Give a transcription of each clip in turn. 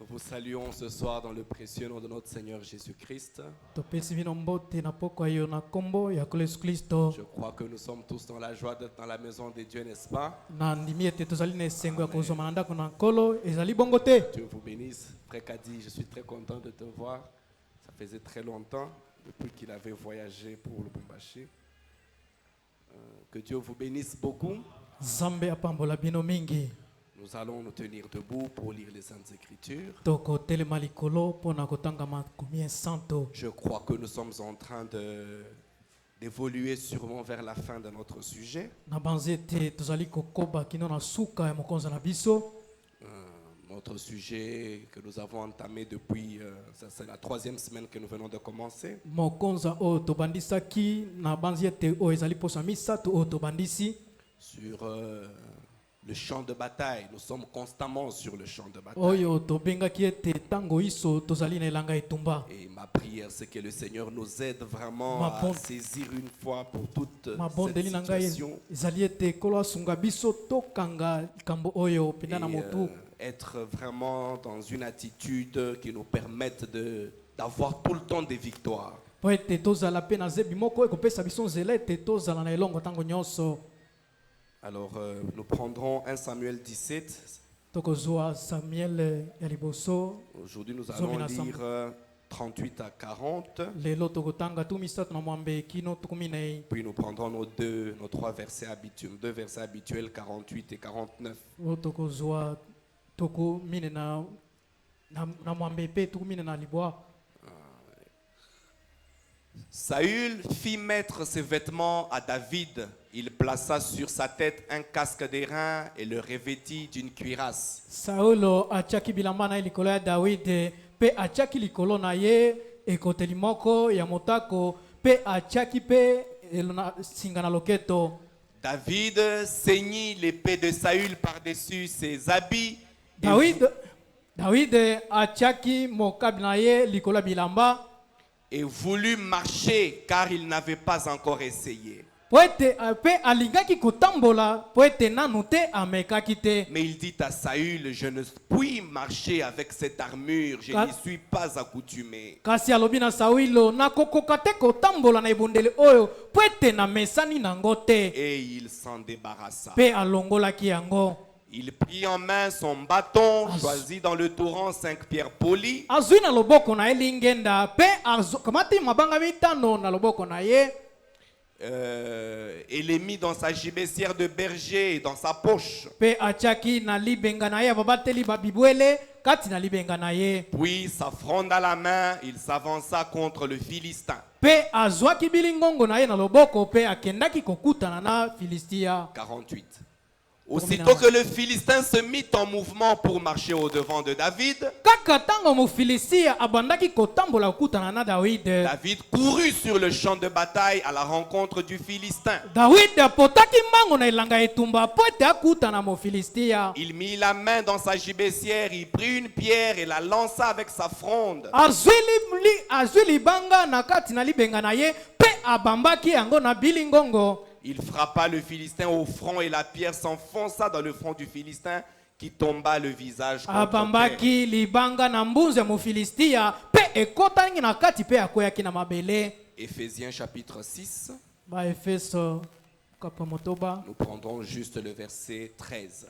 vous saluons ce soir dans le précieux nom de notre Seigneur Jésus-Christ. Je crois que nous sommes tous dans la joie d'être dans la maison de Dieu, n'est-ce pas? Dieu vous bénisse. Frère Kadi, je suis très content de te voir. Ça faisait très longtemps depuis qu'il avait voyagé pour le Lubumbashi. Que Dieu vous bénisse beaucoup. Nous allons nous tenir debout pour lire les Saintes Écritures. Je crois que nous sommes en train d'évoluer sûrement vers la fin de notre sujet. Notre sujet que nous avons entamé depuis, c'est la 3e semaine que nous venons de commencer. Sur le champ de bataille, nous sommes constamment sur le champ de bataille. Et ma prière, c'est que le Seigneur nous aide vraiment à saisir une fois pour toutes cette situation. Et être vraiment dans une attitude qui nous permette d'avoir tout le temps des victoires. Alors, nous prendrons 1 Samuel 17. Aujourd'hui, nous allons lire 38 à 40. Puis nous prendrons nos 3 versets habituels, 2 versets habituels, 48 et 49. Saül fit mettre ses vêtements à David. Il plaça sur sa tête un casque d'airain et le revêtit d'une cuirasse. Saulo achaki bilamba na likolo ya David pe achaki likolo na ye ekoteli moko ya motako pe achaki pe singa na loketo. David ceignit l'épée de Saül par-dessus ses habits. David achaki mokabi na ye likolo bilamba et voulut marcher car il n'avait pas encore essayé. Mais il dit à Saül, je ne puis marcher avec cette armure, je n'y suis pas accoutumé. Et il s'en débarrassa. Il prit en main son bâton, choisi dans le torrent 5 pierres polies. Et les mit dans sa gibecière de berger et dans sa poche. Puis, sa fronde à la main, il s'avança contre le Philistin. 48. Aussitôt que le Philistin se mit en mouvement pour marcher au-devant de David, David courut sur le champ de bataille à la rencontre du Philistin. Il mit la main dans sa gibecière, il prit une pierre et la lança avec sa fronde. Il frappa le Philistin au front et la pierre s'enfonça dans le front du Philistin qui tomba le visage contre terre. Éphésiens chapitre 6. Nous prendrons juste le verset 13.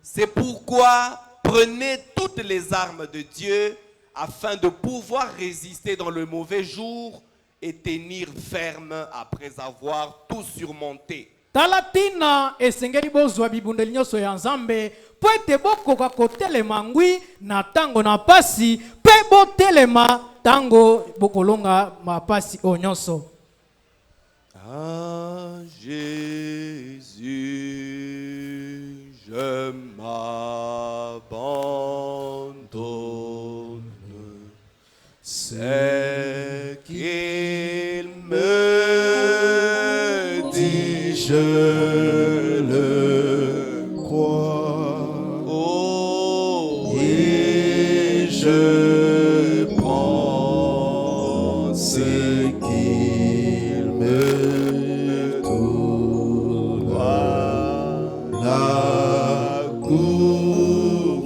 C'est pourquoi prenez toutes les armes de Dieu afin de pouvoir résister dans le mauvais jour et tenir ferme après avoir tout surmonté. Talatina esengeli bozwa bibundeli nyoso ya Nzambe po ete bokoka kotelema ngwi na tango na pasi pe botelema tango bokolonga mapasi o nyonso. Ah Jésus, je m'abandonne. C'est qu'il me dit, je le crois, oh, et je pense qu'il me tourne la coupe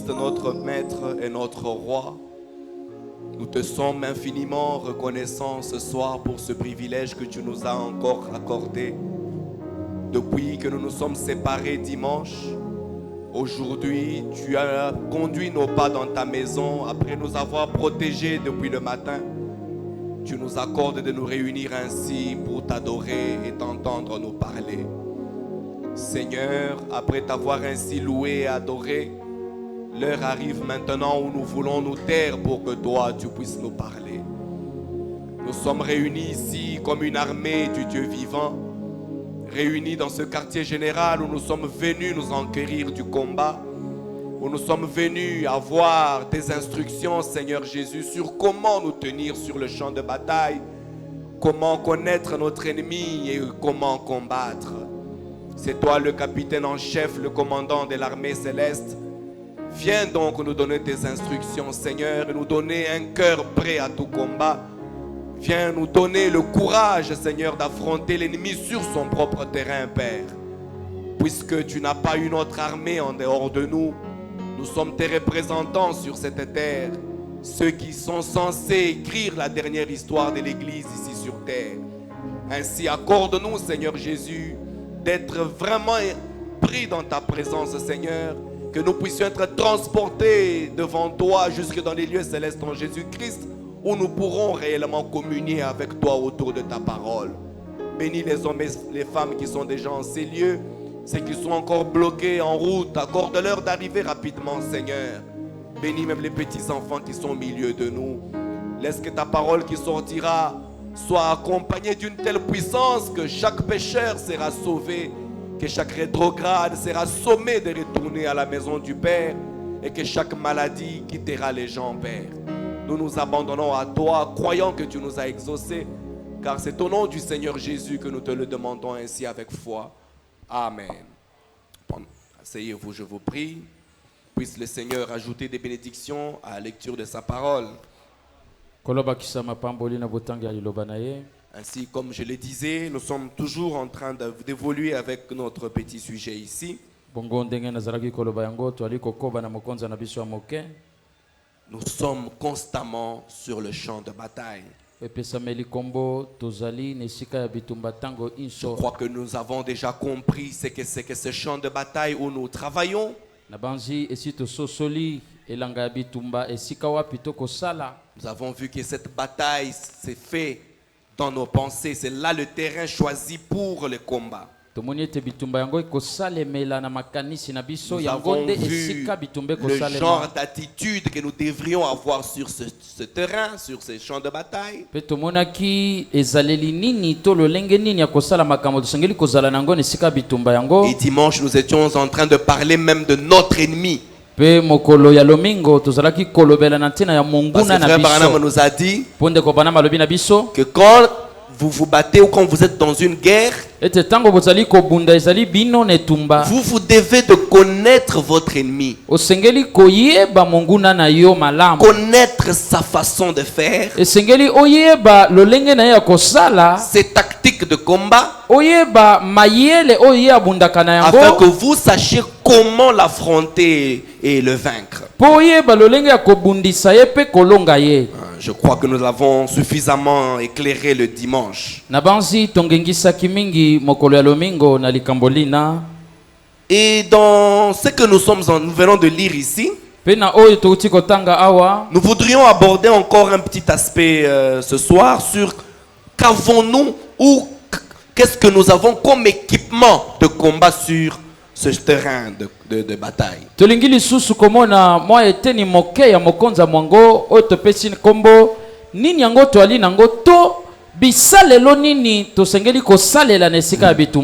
Christ, notre Maître et notre Roi, nous te sommes infiniment reconnaissants ce soir pour ce privilège que tu nous as encore accordé. Depuis que nous nous sommes séparés dimanche, aujourd'hui, tu as conduit nos pas dans ta maison après nous avoir protégés depuis le matin. Tu nous accordes de nous réunir ainsi pour t'adorer et t'entendre nous parler. Seigneur, après t'avoir ainsi loué et adoré, l'heure arrive maintenant où nous voulons nous taire pour que toi, tu puisses nous parler. Nous sommes réunis ici comme une armée du Dieu vivant, réunis dans ce quartier général où nous sommes venus nous enquérir du combat, où nous sommes venus avoir des instructions, Seigneur Jésus, sur comment nous tenir sur le champ de bataille, comment connaître notre ennemi et comment combattre. C'est toi le capitaine en chef, le commandant de l'armée céleste. Viens donc nous donner tes instructions, Seigneur, et nous donner un cœur prêt à tout combat. Viens nous donner le courage, Seigneur, d'affronter l'ennemi sur son propre terrain, Père. Puisque tu n'as pas une autre armée en dehors de nous, nous sommes tes représentants sur cette terre, ceux qui sont censés écrire la dernière histoire de l'Église ici sur terre. Ainsi, accorde-nous, Seigneur Jésus, d'être vraiment pris dans ta présence, Seigneur, que nous puissions être transportés devant toi jusque dans les lieux célestes en Jésus-Christ, où nous pourrons réellement communier avec toi autour de ta parole. Bénis les hommes et les femmes qui sont déjà en ces lieux, ceux qui sont encore bloqués en route, accorde-leur d'arriver rapidement, Seigneur. Bénis même les petits enfants qui sont au milieu de nous. Laisse que ta parole qui sortira soit accompagné d'une telle puissance que chaque pécheur sera sauvé, que chaque rétrograde sera sommé de retourner à la maison du Père et que chaque maladie quittera les gens, Père. Nous nous abandonnons à toi, croyant que tu nous as exaucés, car c'est au nom du Seigneur Jésus que nous te le demandons ainsi avec foi. Amen. Asseyez-vous, je vous prie. Puisse le Seigneur ajouter des bénédictions à la lecture de sa parole. Ainsi, comme je le disais, nous sommes toujours en train d'évoluer avec notre petit sujet ici. Nous sommes constamment sur le champ de bataille. Je crois que nous avons déjà compris ce que c'est que ce champ de bataille où nous travaillons. Nous avons vu que cette bataille s'est faite dans nos pensées. C'est là le terrain choisi pour le combat. Nous avons vu le genre d'attitude que nous devrions avoir sur ce terrain, sur ce champ de bataille. Et dimanche, nous étions en train de parler même de notre ennemi. Parce que frère Branham nous a dit que quand vous vous battez ou quand vous êtes dans une guerre, vous devez de connaître votre ennemi, connaître sa façon de faire, ses tactiques de combat, afin que vous sachiez comment l'affronter et le vaincre. Je crois que nous l'avons suffisamment éclairé le dimanche. Et dans ce que nous venons de lire ici, nous voudrions aborder encore un petit aspect ce soir sur qu'avons-nous ou qu'est-ce que nous avons comme équipement de combat sur ce terrain de bataille.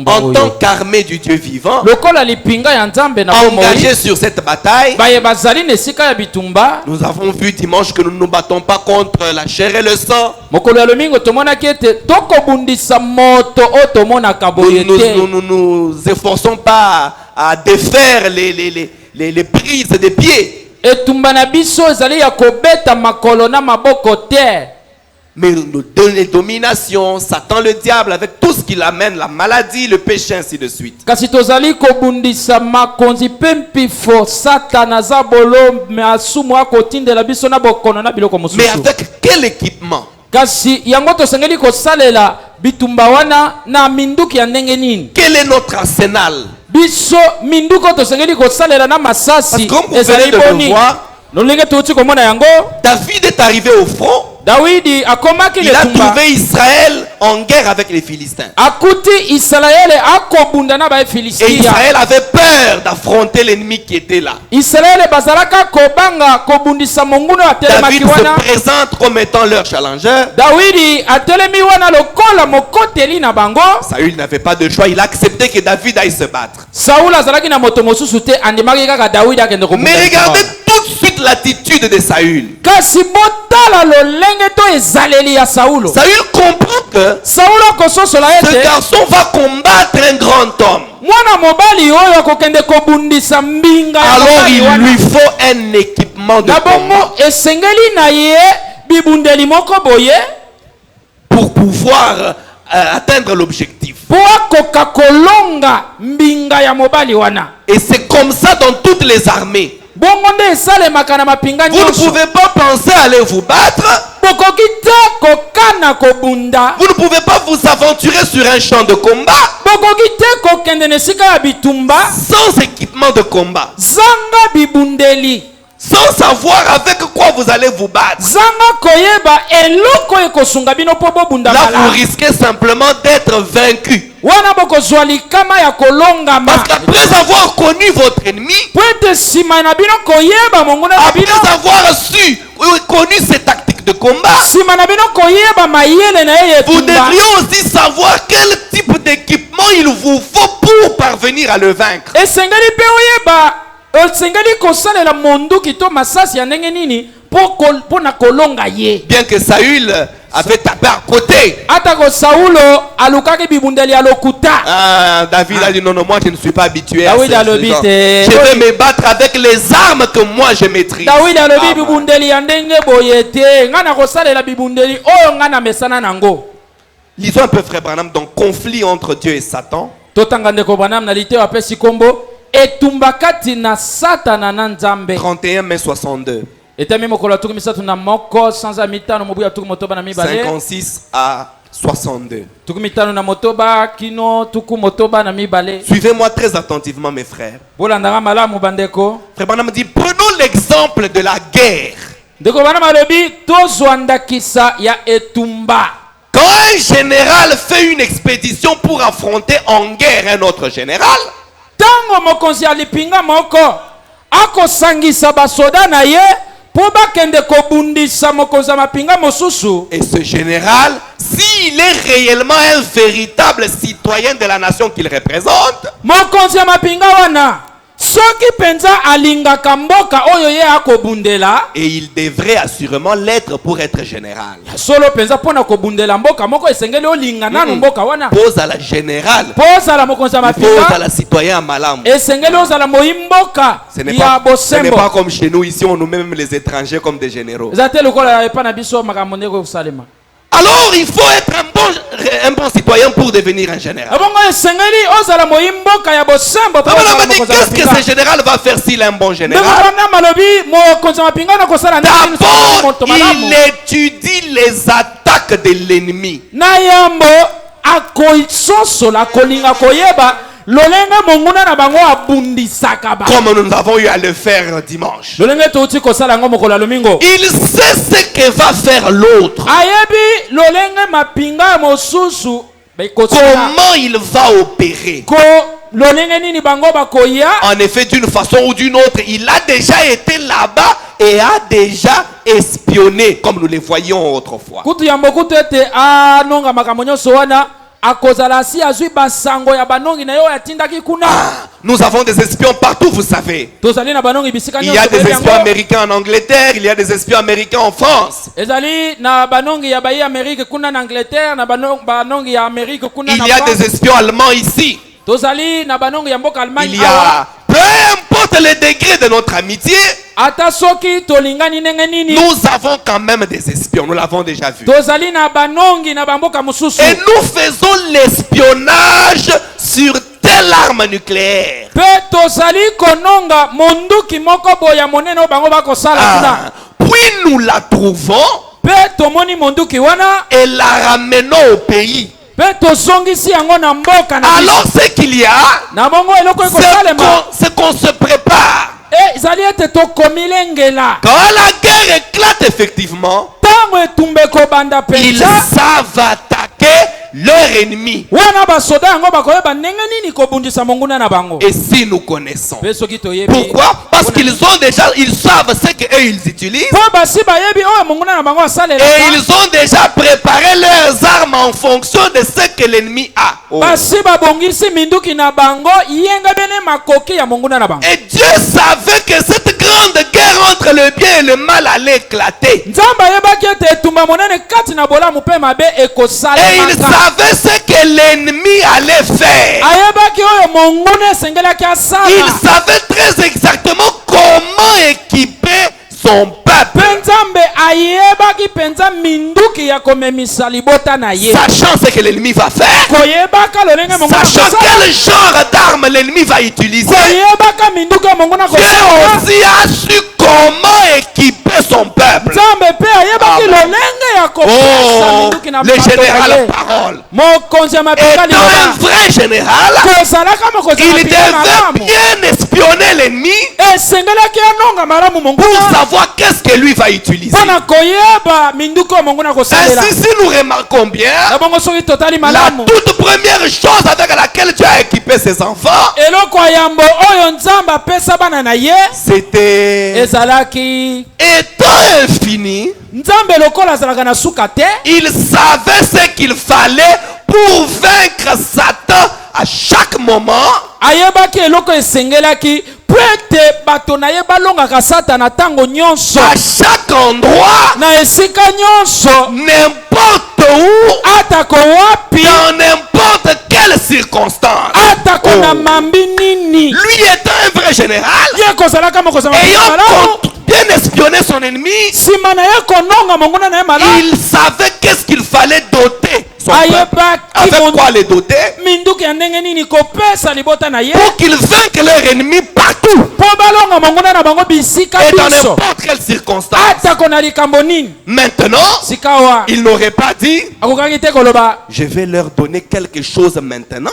En tant qu'armée du Dieu vivant, engagé sur cette bataille, nous avons vu dimanche que nous ne nous battons pas contre la chair et le sang. Nous nous efforçons pas à défaire les prises des pieds. Mais nous donne les dominations, Satan le diable avec tout ce qu'il amène, la maladie, le péché, ainsi de suite. Mais avec quel équipement? Quel est notre arsenal? Parce que comme vous venez de le voir, David est arrivé au front. Il a trouvé Israël en guerre avec les Philistins. Et Israël avait peur d'affronter l'ennemi qui était là. David se présente comme étant leur challenger. Saül n'avait pas de choix, il a accepté que David aille se battre. Mais regardez tout de suite l'attitude de Saül. Saül comprend que ce garçon va combattre un grand homme. Alors il lui faut un équipement de combat pour pouvoir atteindre l'objectif. Et c'est comme ça dans toutes les armées. Vous ne pouvez pas penser à aller vous battre. Vous ne pouvez pas vous aventurer sur un champ de combat sans équipement de combat, sans savoir avec quoi vous allez vous battre. Là, vous risquez simplement d'être vaincu. Parce qu'après avoir connu votre ennemi, après avoir connu ses tactiques de combat, vous devriez aussi savoir quel type d'équipement il vous faut pour parvenir à le vaincre. Bien que Saül avait tapé à côté, David a dit non, moi je ne suis pas habitué à ça. Je vais me battre avec les armes que moi je maîtrise. Lisons un peu frère Branham, donc conflit entre Dieu et Satan. 31 mai 62. 56 à 62. Suivez-moi très attentivement mes frères. Frère Branham dit, prenons l'exemple de la guerre. Quand un général fait une expédition pour affronter en guerre un autre général, et ce général, s'il est réellement un véritable citoyen de la nation qu'il représente, et il devrait assurément l'être pour être général. Pose à la générale, pose à la citoyen à Malam. Ce n'est pas comme chez nous ici, on nous met même les étrangers comme des généraux. Alors il faut être un bon citoyen pour devenir un général. Qu'est-ce que ce général va faire s'il est un bon général? D'abord, il étudie les attaques de l'ennemi. Comme nous avons eu à le faire dimanche. Il sait ce que va faire l'autre. Comment il va opérer. En effet, d'une façon ou d'une autre, il a déjà été là-bas et a déjà espionné, comme nous les voyions autrefois. Nous avons des espions partout, vous savez. Il y a des espions américains en Angleterre, il y a des espions américains en France. Il y a des espions allemands ici. Il y a peu importe le degré de notre amitié, nous avons quand même des espions. Nous l'avons déjà vu. Et nous faisons l'espionnage sur telle arme nucléaire. Puis nous la trouvons et la ramenons au pays. Alors ce qu'il y a, c'est qu'on se prépare. Quand la guerre éclate effectivement, ils savent attaquer leur ennemi. Et si nous connaissons, pourquoi? Parce qu'ils ont déjà, ils savent ce qu'eux ils utilisent. Et ils ont déjà préparé leurs armes en fonction de ce que l'ennemi a. Et Dieu savait que cette grande guerre entre le bien et le mal allait éclater. Et il savait ce que l'ennemi allait faire. Il savait très exactement comment équiper son peuple. Sachant ce que l'ennemi va faire, sachant quel genre d'arme l'ennemi va utiliser, Dieu aussi a su comment équiper son peuple. Oh, le général parole. Étant un vrai général, il devait bien espionner l'ennemi pour savoir qu'est-ce que lui va utiliser. Ainsi, si nous remarquons bien, la toute première chose avec laquelle Dieu a équipé ses enfants, c'était étant infini. Il savait ce qu'il fallait pour vaincre Satan à chaque moment. À chaque endroit, n'importe où, dans n'importe quelle circonstance. Lui étant un vrai général, ayant bien espionné son ennemi, il savait qu'est-ce qu'il fallait doter son peuple. Avec quoi les doter? Pour qu'ils vainquent leur ennemi partout et dans n'importe quelle circonstance. Maintenant, il n'aurait pas dit je vais leur donner quelque chose maintenant,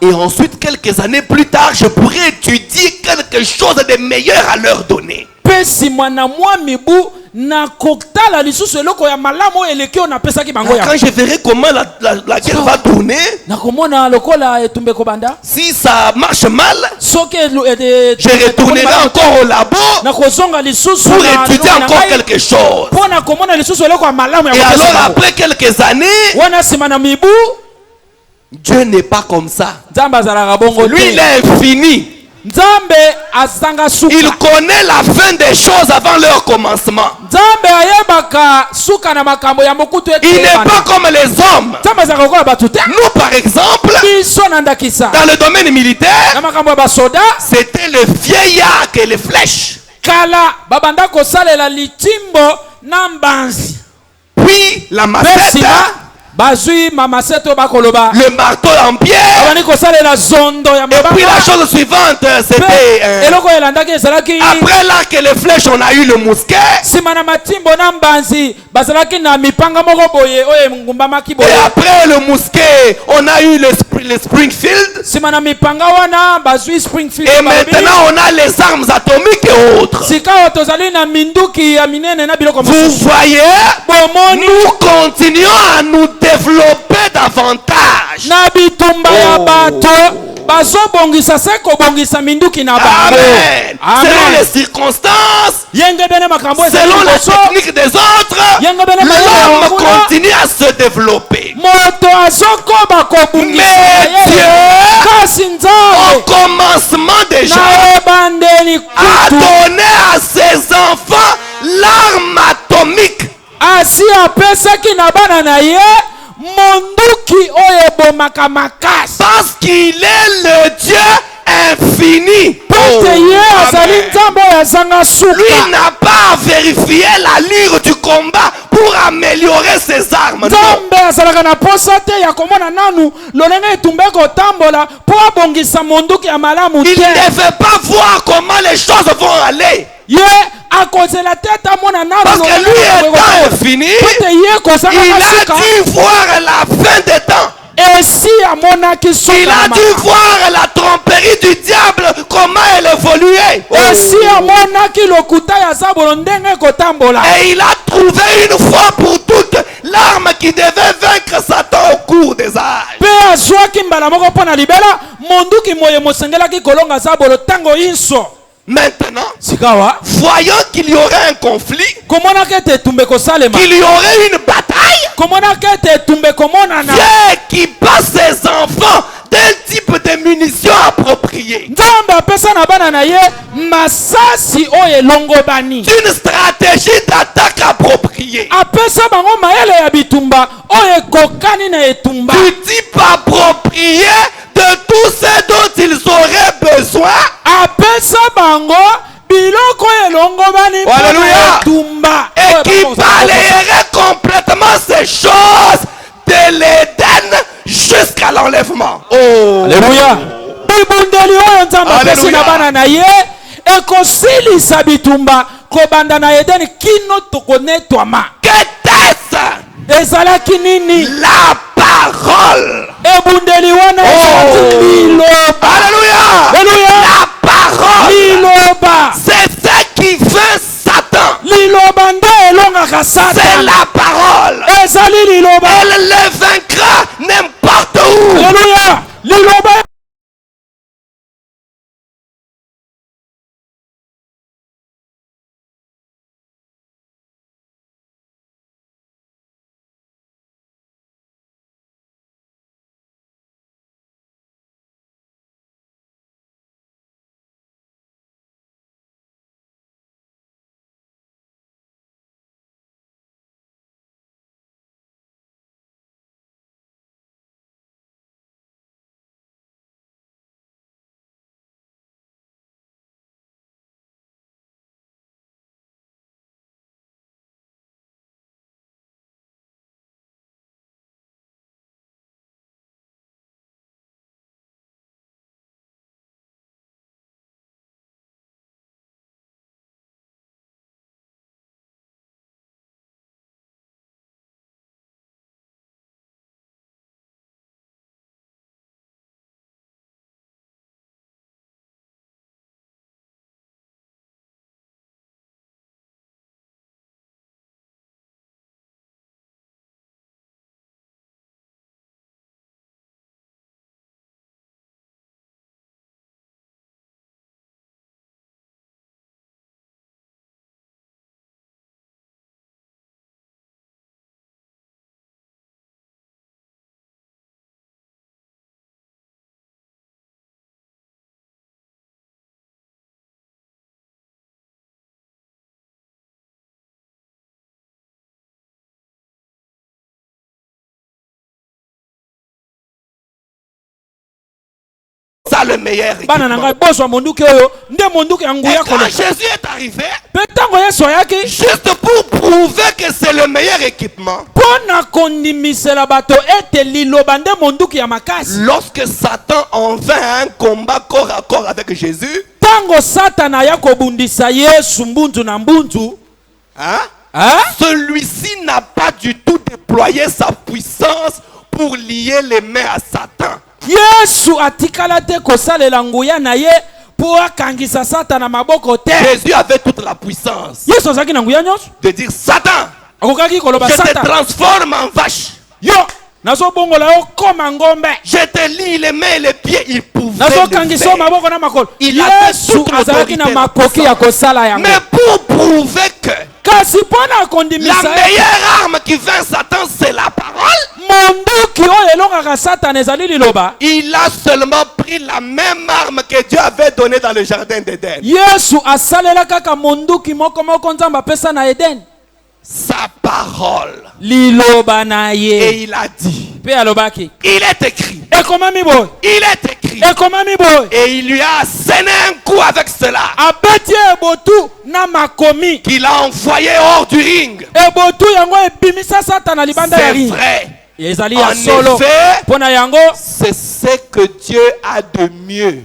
et ensuite quelques années plus tard je pourrais étudier quelque chose de meilleur à leur donner. Quand je verrai comment la guerre va tourner, si ça marche mal, je retournerai encore au labo pour étudier encore quelque chose. Et alors après quelques années, Dieu n'est pas comme ça. Lui il est infini. Il connaît la fin des choses avant leur commencement. Il n'est pas comme les hommes. Nous par exemple, dans le domaine militaire, c'était le vieil arc et les flèches. Puis la machette, le marteau en pierre. Et puis la chose suivante, c'était après l'arc et les flèches, on a eu le mousquet. Et après le mousquet, on a eu le Springfield. Et maintenant on a les armes atomiques et autres. Vous voyez, nous continuons à nous développer davantage. Amen. Selon les circonstances, selon les techniques des autres, l'homme continue à se développer. Mais Dieu, au commencement déjà, a donné à ses enfants l'arme atomique. Parce qu'il est le Dieu infini. Lui n'a pas à vérifier l'allure du combat pour améliorer ses armes. Non. Il ne veut pas voir comment les choses vont aller. Parce que lui étant infini, il a dû voir la fin des temps. Il a dû voir la tromperie du diable, comment elle évoluait. Et il a trouvé une fois pour toutes l'arme qui devait vaincre Satan au cours des âges. Maintenant, voyons qu'il y aurait un conflit, qu'il y aurait une bataille. Dieu qui passe ses enfants d'un type de munitions appropriées, d'une stratégie d'attaque appropriée, du type approprié de tout ce dont ils auraient besoin. Alléluia. Et qui balayerait complètement ces choses de l'Éden jusqu'à l'enlèvement. Oh. Alléluia. Qu'était-ce? La parole. Oh. Alléluia. La parole. C'est ce qui fait Satan. C'est la parole. Elle le vaincra n'importe où. Alléluia. Le meilleur équipement. Et quand Jésus est arrivé, juste pour prouver que c'est le meilleur équipement, lorsque Satan en vint à un combat corps à corps avec Jésus, celui-ci n'a pas du tout déployé sa puissance pour lier les mains à Satan. Jésus avait toute la puissance de dire Satan, je te transforme en vache. Je te lie les mains et les pieds. Il pouvait le faire. Il avait toute l'autorité. Mais pour prouver que la meilleure arme qui vainc Satan, c'est la parole, il a seulement pris la même arme que Dieu avait donnée dans le jardin d'Éden. Sa parole. Et il a dit, il est écrit, il est écrit, écrit. Et il lui a asséné un coup avec cela. Qu'il a envoyé hors du ring. C'est vrai. En effet, c'est ce que Dieu a de mieux.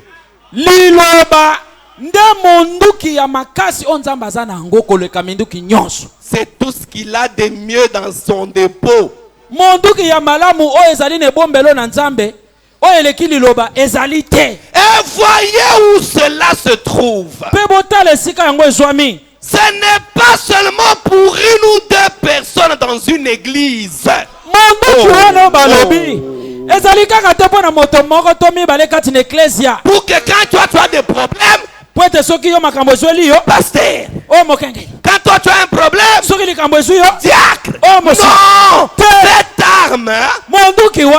C'est tout ce qu'il a de mieux dans son dépôt. Et voyez où cela se trouve. Ce n'est pas seulement pour une ou deux personnes dans une église. Pour que quand tu as des problèmes, pasteur, quand toi tu as un problème, diacre, non, cette arme,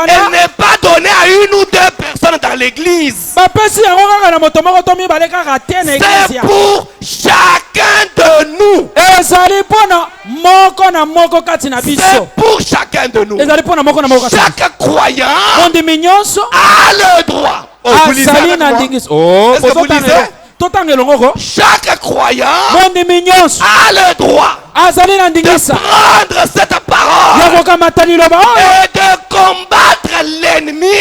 elle n'est pas donnée à une ou deux personnes dans l'église. C'est pour chacun de nous. C'est pour chacun de nous. Chaque croyant a le droit. Oh, vous lisez avec moi? Est-ce que vous lisez? Chaque croyant a le droit de prendre cette parole et de combattre l'ennemi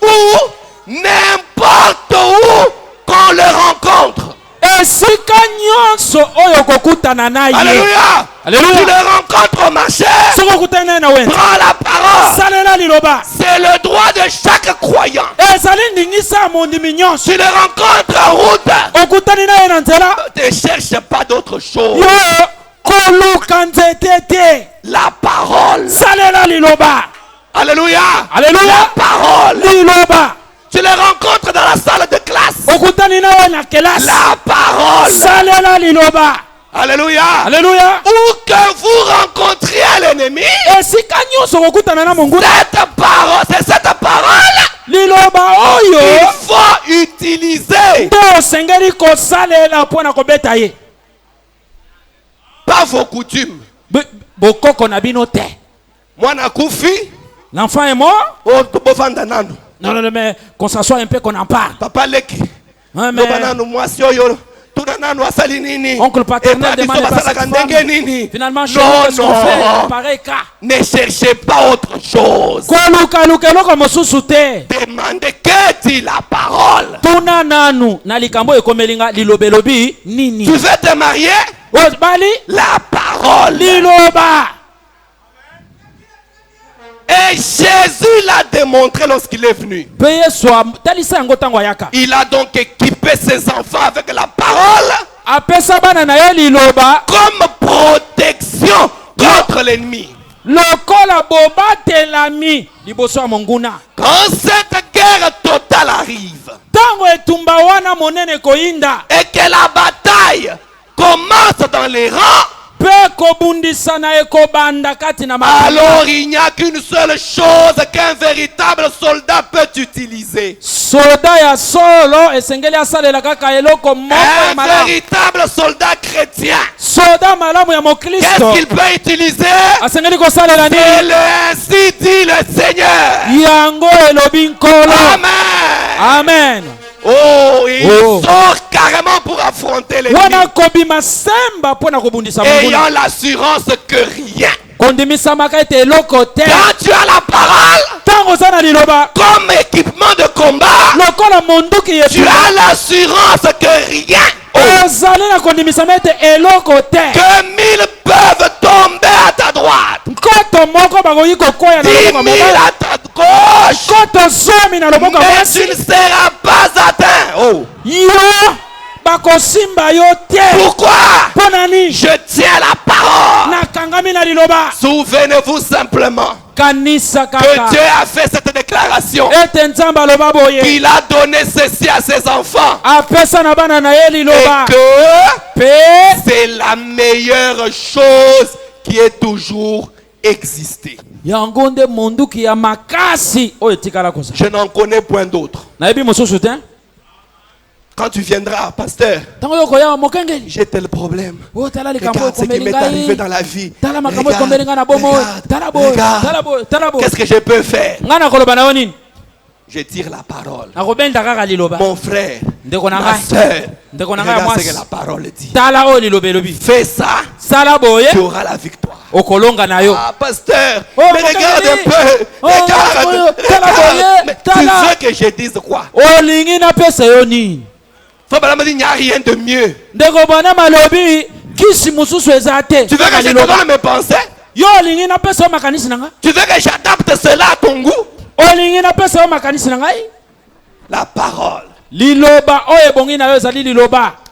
ou n'importe où qu'on le rencontre. Alléluia. Alléluia. Tu le rencontres au marché, prends la parole. C'est le droit de chaque croyant. Tu le rencontres en route, ne cherche pas d'autre chose. La parole. Alléluia. Alléluia. La parole. Tu le rencontres dans la salle de classe. La parole. Alléluia. Alléluia. Où que vous rencontriez l'ennemi, cette parole, c'est cette parole qu'il faut utiliser. Pas vos coutumes. Moi, l'enfant est mort. Non, mais qu'on s'assoie un peu, qu'on en parle. Papa Leki. Oncle paternel demande pas cette femme. Finalement, chez nous, qu'est-ce qu'on fait? Pareil cas. Ne cherchez pas autre chose. Demandez que dit la parole. Tu veux te marier? La parole. Et Jésus l'a démontré lorsqu'il est venu. Il a donc équipé ses enfants avec la parole comme protection contre l'ennemi. Quand cette guerre totale arrive et que la bataille commence dans les rangs, alors il n'y a qu'une seule chose qu'un véritable soldat peut utiliser. Un véritable soldat chrétien, qu'est-ce qu'il peut utiliser? C'est le ainsi dit le Seigneur. Amen. Amen. Oh, il sort carrément pour affronter l'ennemi, ayant l'assurance que rien. Quand tu as la parole comme équipement de combat, tu as l'assurance que rien, que 1000 peuvent tomber à ta droite, 10 000 à ta gauche, mais tu ne seras pas atteint. Oh. Pourquoi? Je tiens la parole. Souvenez-vous simplement que Dieu a fait cette déclaration. Il a donné ceci à ses enfants. Et que c'est la meilleure chose qui ait toujours existé. Je n'en connais point d'autre. Quand tu viendras, pasteur, j'ai tel problème. Regarde ce qui m'est arrivé dans la vie. Regarde. Qu'est-ce que je peux faire? Je tire la parole. Mon frère, ma soeur, regarde ce que la parole dit. Fais ça, tu auras la victoire. Ah, pasteur, mais regarde un peu. Regarde. Mais tu veux que je dise quoi? Il n'y a rien de mieux. Tu veux que je te donne mes pensées? Tu veux que j'adapte cela à ton goût? La parole.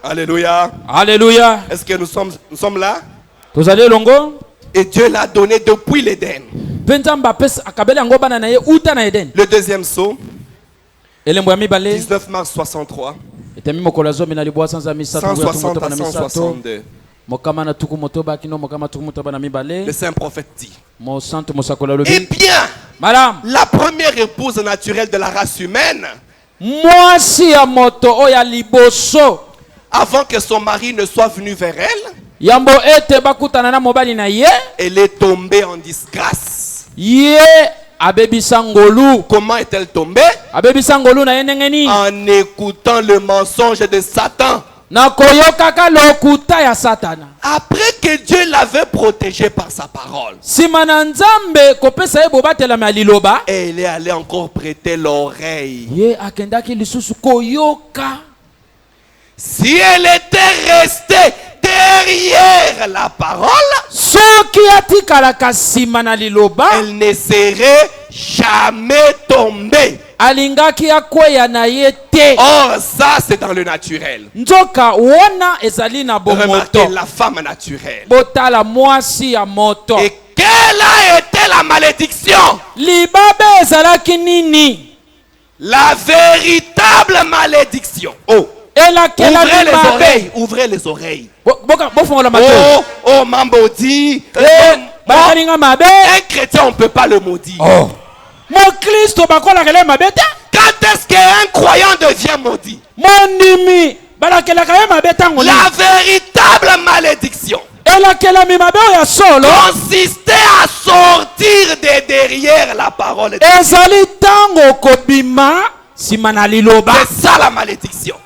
Alléluia. Alléluia. Est-ce que nous sommes là? Et Dieu l'a donné depuis l'Éden. Le deuxième saut. 19 mars 63. 160 à 162. Le saint prophète dit: eh bien, la première épouse naturelle de la race humaine, avant que son mari ne soit venu vers elle, elle est tombée en disgrâce. Comment est-elle tombée? En écoutant le mensonge de Satan. Après que Dieu l'avait protégée par sa parole, elle est allée encore prêter l'oreille. Si elle était restée derrière la parole, elle ne serait jamais tombée. Or, ça c'est dans le naturel. Remarquez la femme naturelle. Et quelle a été la malédiction? La véritable malédiction. Oh, ouvrez les oreilles, ouvrez les oreilles. Oh, Mambodi. Un chrétien, on ne peut pas le maudire. Quand est-ce qu'un croyant devient maudit? La véritable malédiction consistait à sortir de derrière la parole de Dieu. C'est ça la malédiction.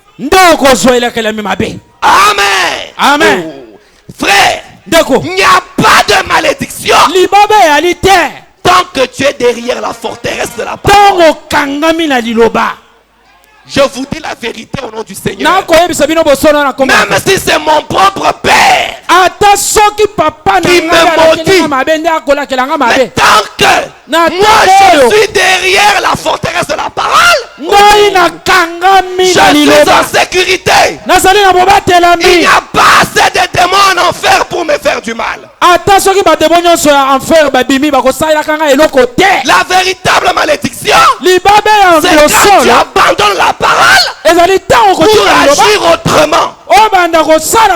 Amen. Amen. Oh. Frère, il n'y a pas de malédiction tant que tu es derrière la forteresse de la parole. Je vous dis la vérité au nom du Seigneur. Même si c'est mon propre père qui me maudit, mais tant que moi je suis derrière la forteresse de la parole, je suis en sécurité. Il n'y a pas assez de démons en enfer pour me faire du mal. La véritable malédiction, c'est quand tu abandonnes la parole pour agir autrement.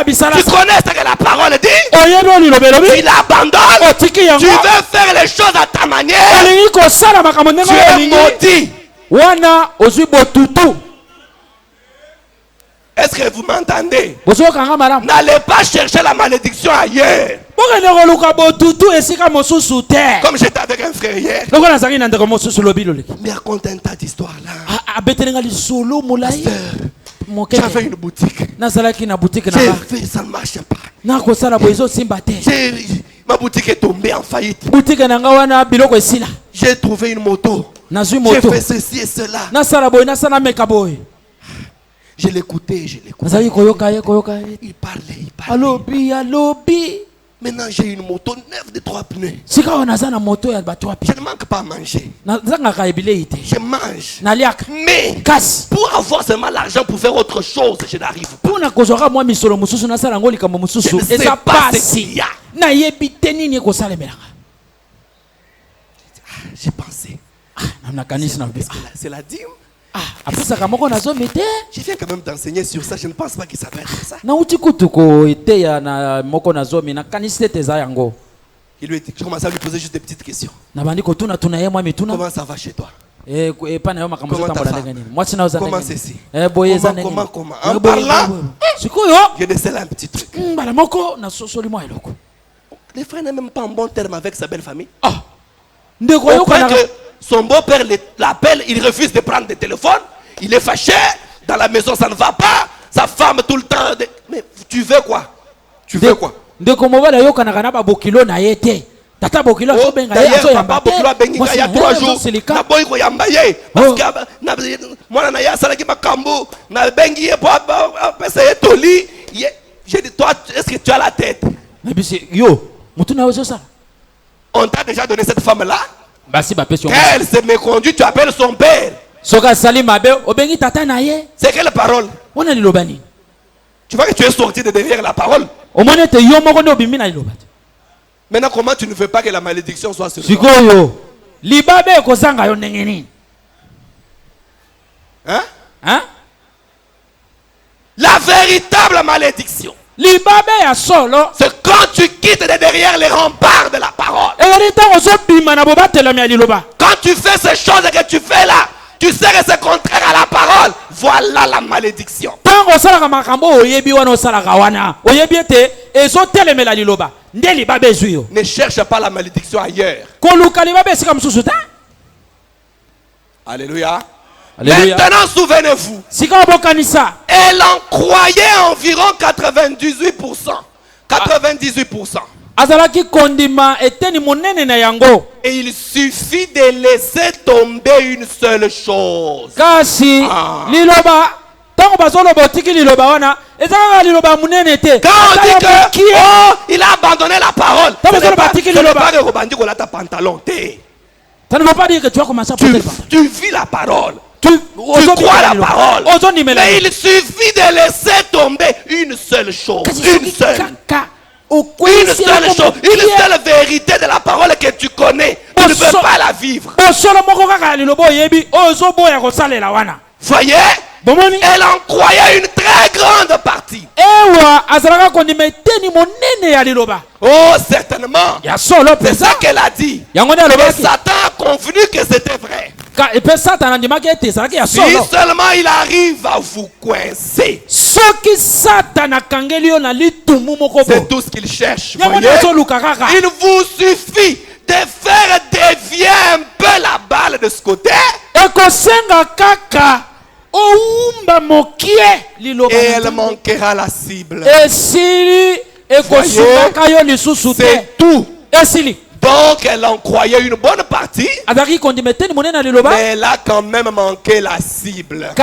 Tu connais ce que la parole dit? Tu l'abandonnes. Tu veux faire les choses à ta manière. Tu es maudit. Est-ce que vous m'entendez? N'allez pas chercher la malédiction ailleurs. Comme j'étais avec un frère hier, il me raconte un tas d'histoires là. J'avais une boutique. J'ai fait, ça ne marche pas. Ma boutique est tombée en faillite. J'ai trouvé une moto. J'ai fait ceci et cela. Je l'écoutais, il parlait. Maintenant j'ai une moto neuve de 3 pneus. Je ne manque pas à manger. Je mange. Mais pour avoir seulement l'argent pour faire autre chose, je n'arrive pas. Je ne sais pas ce qu'il y a. J'ai pensé. C'est la dîme. Je viens quand même d'enseigner sur ça. Je ne pense pas que ça va être ça. Il lui dit, je commence à lui poser juste des petites questions. Comment ça va chez toi? Comment ceci? Comment? En parlant, je décèle un petit truc. Les frères n'est même pas en bon terme avec sa belle famille. Au point que son beau-père l'appelle, il refuse de prendre le téléphone. Il est fâché. Dans la maison, ça ne va pas. Sa femme tout le temps. Mais tu veux quoi? Tu veux quoi? Tata Bokilo so benga ya papa Bokilo benga ya 3 jours na boy ko yambaye parce que na mwana na ya salaki makambo na bengi ye papa pesa ye toli. J'ai dit toi, est-ce que tu as la tête? Mais yo mutuna wezo ça. On t'a déjà donné cette femme là? Basi ba pesi. Elle se méconduit, tu appelles son père. Soka salima be obengi tata na ye. C'est quelle parole? Wana lilobani. Tu vois que tu es sorti de derrière la parole. Au moins te yo moko ndo bimi na lilobati. Maintenant, comment tu ne veux pas que la malédiction soit sur toi? Libabe kozanga yo ndengeni. Hein? La véritable malédiction. Libabe ya solo. C'est quand tu quittes de derrière les remparts de la parole. Quand tu fais ces choses que tu fais là, tu sais que c'est contraire à la parole. Voilà la malédiction. Ne cherche pas la malédiction ailleurs. Alléluia. Alléluia. Maintenant, souvenez-vous. Elle en croyait environ 98%. 98%. Et il suffit de laisser tomber une seule chose. Quand on dit que il a abandonné la parole, ce n'est pas que tu pantalon. Ça ne veut pas dire que tu as commencé à porter. Tu vis la parole. Tu crois la parole. Mais il suffit de laisser tomber une seule chose. Une seule. Une seule chose. Une seule vérité de la parole que tu connais. Tu ne peux pas la vivre. Voyez? Elle en croyait une très grande partie. Oh, certainement. C'est ça qu'elle a dit. Et Satan a convenu que c'était vrai. Si seulement il arrive à vous coincer, c'est tout ce qu'il cherche. Voyez? Il vous suffit de faire dévier un peu la balle de ce côté. Et elle manquera la cible. C'est tout. Donc elle en croyait une bonne partie, mais elle a quand même manqué la cible.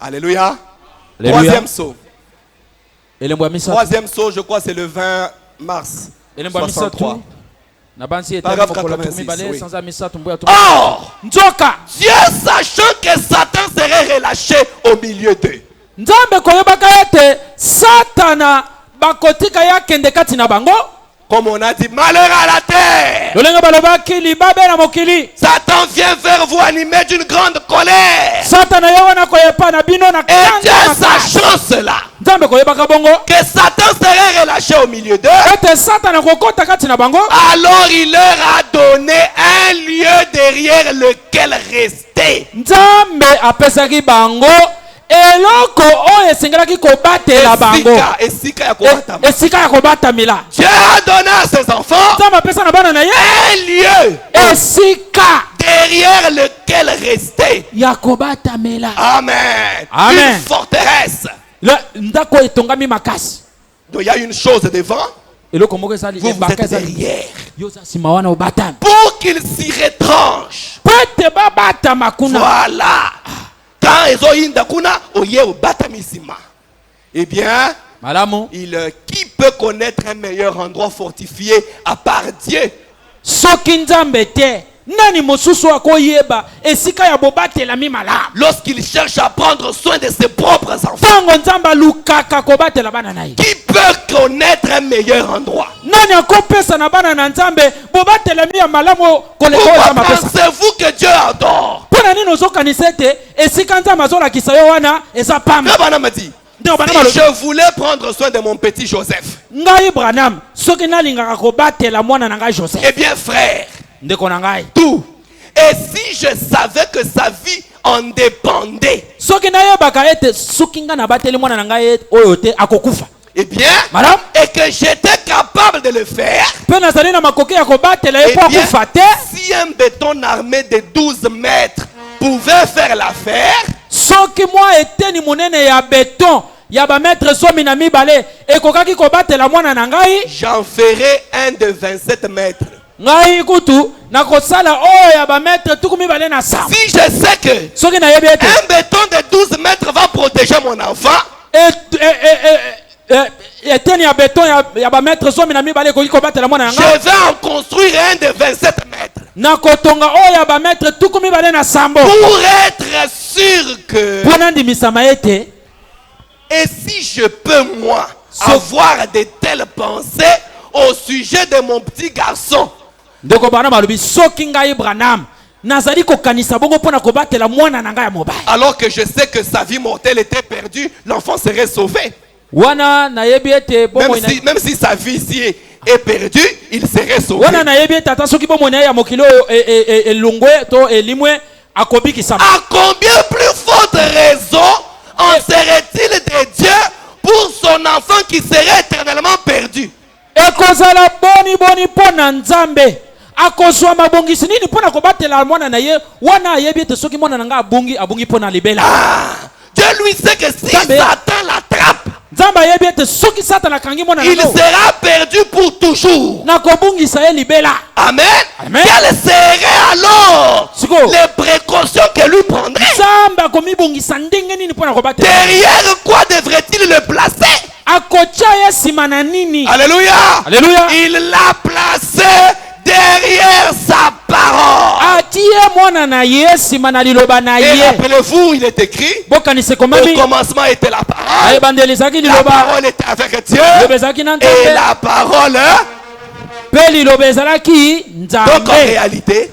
Alléluia. Troisième saut. Troisième saut, je crois c'est le 20 mars 63. Paragraphe 86, oui. Or, Dieu sachant que Satan serait relâché au milieu d'eux, comme on a dit, malheur à la terre. Satan vient vers vous animé d'une grande colère. Et Dieu sachant cela, que Satan serait relâché au milieu d'eux, alors il leur a donné un lieu derrière lequel rester. Dieu a donné à ses enfants un lieu derrière lequel rester. Amen. Une forteresse. Donc il y a une chose devant, vous êtes derrière. Pour qu'il s'y retranche. Voilà. Eh bien, qui peut connaître un meilleur endroit fortifié à part Dieu? Lorsqu'il cherche à prendre soin de ses propres enfants, qui peut connaître un meilleur endroit? Pourquoi pensez-vous que Dieu adore? Si je voulais prendre soin de mon petit Joseph, eh bien frère, tout Et si je savais que sa vie en dépendait, eh bien, et que j'étais capable de le faire, eh bien, si un béton armé de 12 mètres pouvait faire l'affaire, j'en ferai un de 27 mètres. Si je sais que un béton de 12 mètres va protéger mon enfant, je vais en construire un de 27 mètres. Pour être sûr que... Et si je peux, moi, avoir de telles pensées au sujet de mon petit garçon, alors que je sais que sa vie mortelle était perdue, l'enfant serait sauvé. Même si sa vie ici est perdue, il serait sauvé. À combien plus forte raison en serait-il de Dieu pour son enfant qui serait éternellement perdu? Dieu lui sait que si Satan l'attrape, il sera perdu pour toujours. Amen. Quelles seraient alors les précautions que lui prendrait? Derrière quoi devrait-il le placer? Alléluia. Alléluia. Il l'a placé derrière sa parole. Et rappelez-vous, il est écrit, au commencement était la parole. La parole était avec Dieu. Et la parole. Donc en réalité,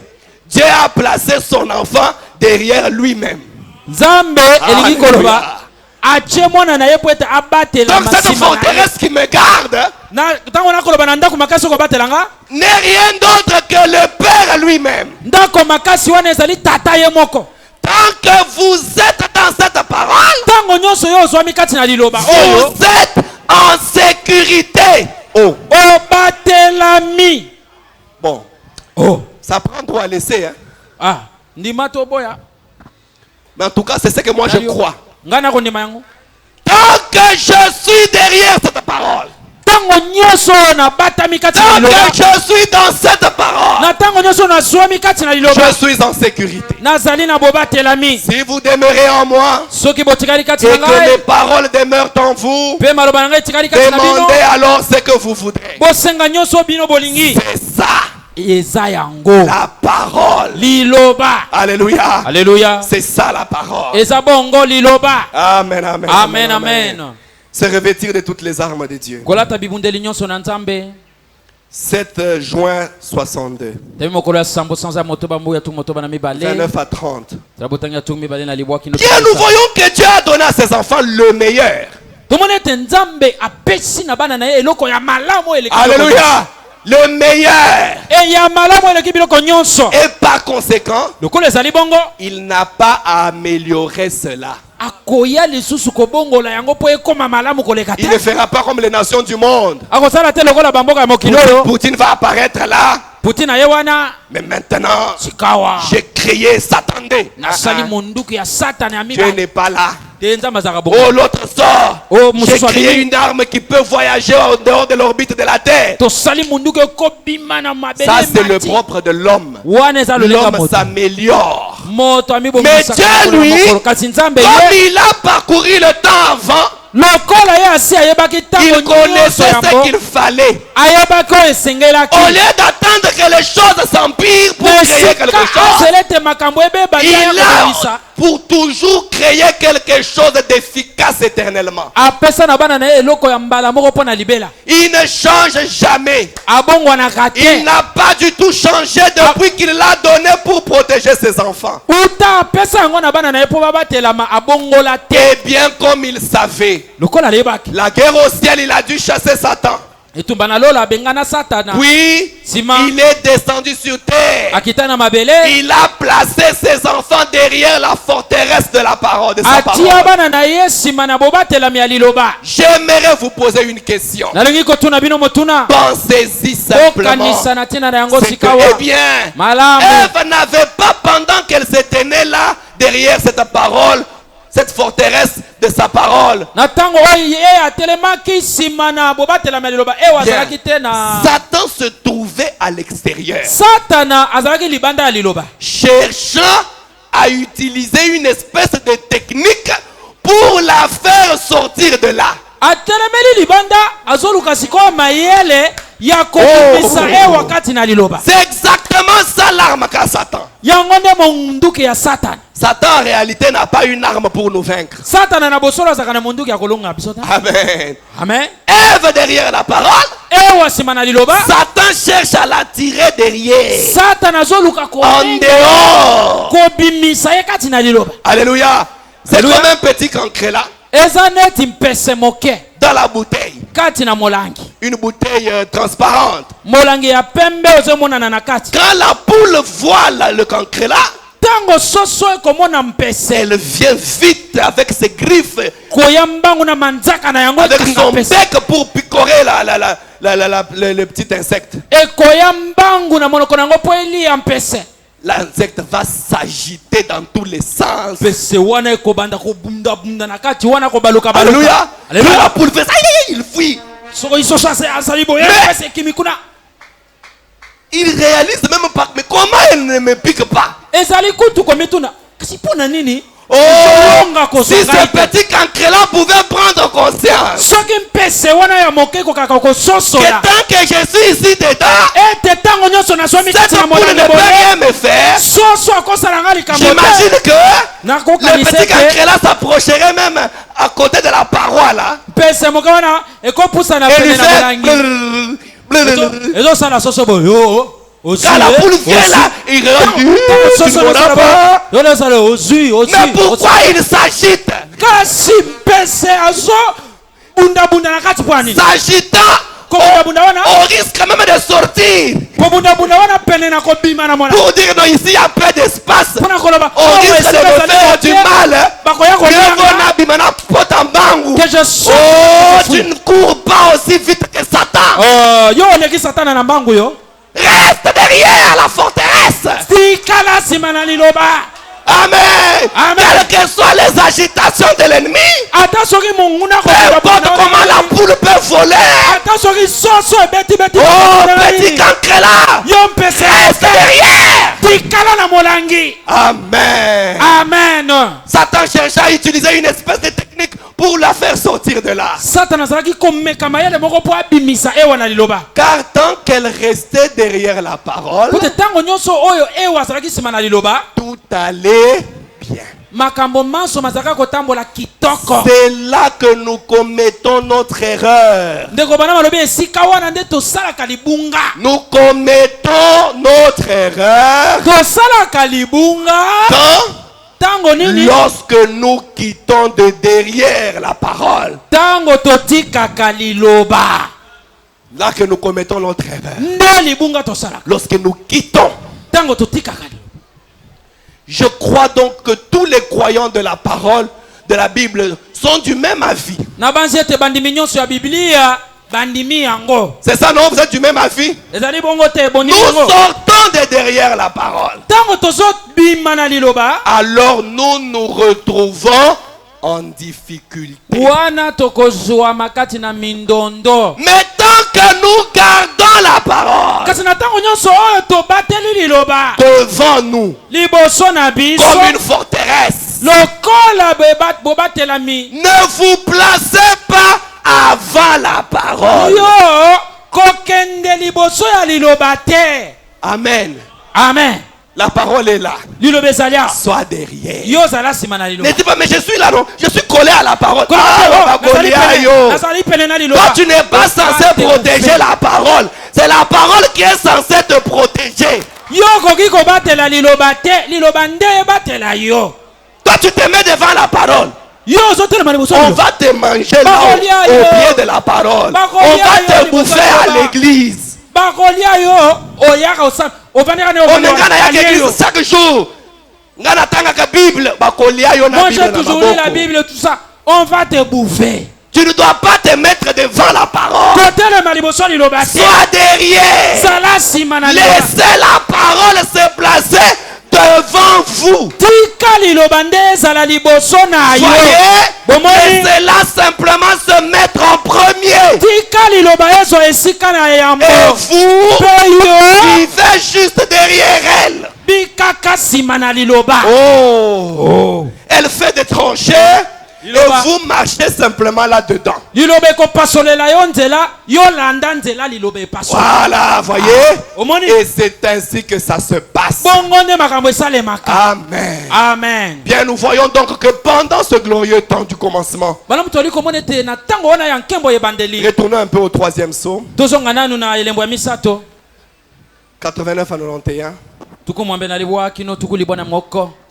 Dieu a placé son enfant derrière lui-même. Alléluia. Donc cette forteresse qui me garde n'est rien d'autre que le Père lui-même. Tant que vous êtes dans cette parole, vous êtes en sécurité. Bon, ça prend droit à laisser, hein? Mais en tout cas, c'est ce que moi je crois. Tant que je suis derrière cette parole, tant que je suis dans cette parole, je suis en sécurité. Si vous demeurez en moi et que mes paroles demeurent en vous, demandez alors ce que vous voudrez. C'est ça. La parole. Alléluia. Alléluia. C'est ça la parole. Amen, amen. Amen, amen. Se revêtir de toutes les armes de Dieu. 7 juin 62. 29 à 30. Bien, nous voyons que Dieu a donné à ses enfants le meilleur. Alléluia. Le meilleur. Et par conséquent, il n'a pas à améliorer cela. Il ne fera pas comme les nations du monde. Poutine va apparaître là. Mais maintenant, j'ai créé Satan. Dieu n'est pas là. Oh, l'autre sort. J'ai créé une arme qui peut voyager en dehors de l'orbite de la terre. Ça, c'est le propre de l'homme. L'homme s'améliore. Mais Dieu, lui, comme il a parcouru le temps avant, il connaissait ce qu'il fallait. Au lieu d'attendre que les choses s'empirent pour créer quelque chose, il a pour toujours créer quelque chose d'efficace éternellement. Il ne change jamais. Il n'a pas du tout changé depuis qu'il l'a donné pour protéger ses enfants. Et bien comme il savait, la guerre au ciel, il a dû chasser Satan. Puis, il est descendu sur terre. Il a placé ses enfants derrière la forteresse de la parole, de sa parole. J'aimerais vous poser une question. Pensez-y simplement. Eh bien, Ève n'avait pas, pendant qu'elle s'était née là, derrière cette parole, cette forteresse de sa parole. Satan se trouvait à l'extérieur, cherchant à utiliser une espèce de technique pour la faire sortir de là. C'est exactement ça l'arme qu'a Satan. Satan en réalité n'a pas une arme pour nous vaincre. Amen. Amen. Ève derrière la parole. Satan cherche à l'attirer derrière. En dehors. Alléluia. C'est comme un petit cancre là. Dans la bouteille. Une bouteille transparente. Quand la poule voit le cancre là, elle vient vite avec ses griffes, avec son bec pour picorer le petit insecte. L'insecte va s'agiter dans tous les sens. Alléluia. La poule fait ça, il fuit. Mais il réalise même pas, mais comment elle ne me pique pas? Oh, si ce petit cancre-là pouvait prendre conscience que tant que je suis ici dedans, cette poule ne peut rien me faire. J'imagine que le petit cancre-là s'approcherait même à côté de la paroi là. Et quand la poule vient là, il regarde. Mais pourquoi il s'agite? S'agitant au risque même de sortir. Pour dire non, ici il y a peu d'espace. Au risque de me faire du mal. Oh, tu ne cours pas aussi vite que Satan. Reste derrière la forteresse. Amen. Quelles que soient les agitations de l'ennemi, peu importe comment la poule peut voler. Oh, petit cancre là, reste derrière. Amen. Amen. Satan cherche à utiliser une espèce de technique pour la faire sortir de là. Car tant qu'elle restait derrière la parole, tout allait bien. C'est là que nous commettons notre erreur. Nous commettons notre erreur lorsque nous quittons de derrière la parole. Là que nous commettons notre erreur. Lorsque nous quittons. Je crois donc que tous les croyants de la parole de la Bible sont du même avis. C'est ça, non? Vous êtes du même avis? Nous sortons de derrière la parole. Alors nous nous retrouvons en difficulté. Mais tant que nous gardons la parole devant nous comme une forteresse, ne vous placez pas avant la parole. Amen. Amen. La parole est là. Sois derrière. Ne dis pas, mais je suis là, non? Je suis collé à la parole. Toi, tu n'es pas censé protéger la parole. C'est la parole qui est censée te protéger. Toi, tu te mets devant la parole. On va te manger là au pied de la parole. On va te bouffer à l'église. On est chaque jour. Moi j'ai toujours lu la Bible, tout ça. On va te bouffer. Tu ne dois pas te mettre devant la parole. Sois derrière. Laissez la parole se placer devant vous. Voyez, laissez-la simplement se mettre en premier. Et vous, vivez juste derrière elle. Oh. Elle fait des tranchées. Et vous marchez simplement là-dedans. Voilà, voyez. Et c'est ainsi que ça se passe. Amen. Amen. Bien, nous voyons donc que pendant ce glorieux temps du commencement, retournons un peu au 3e psaume. 89 à 91.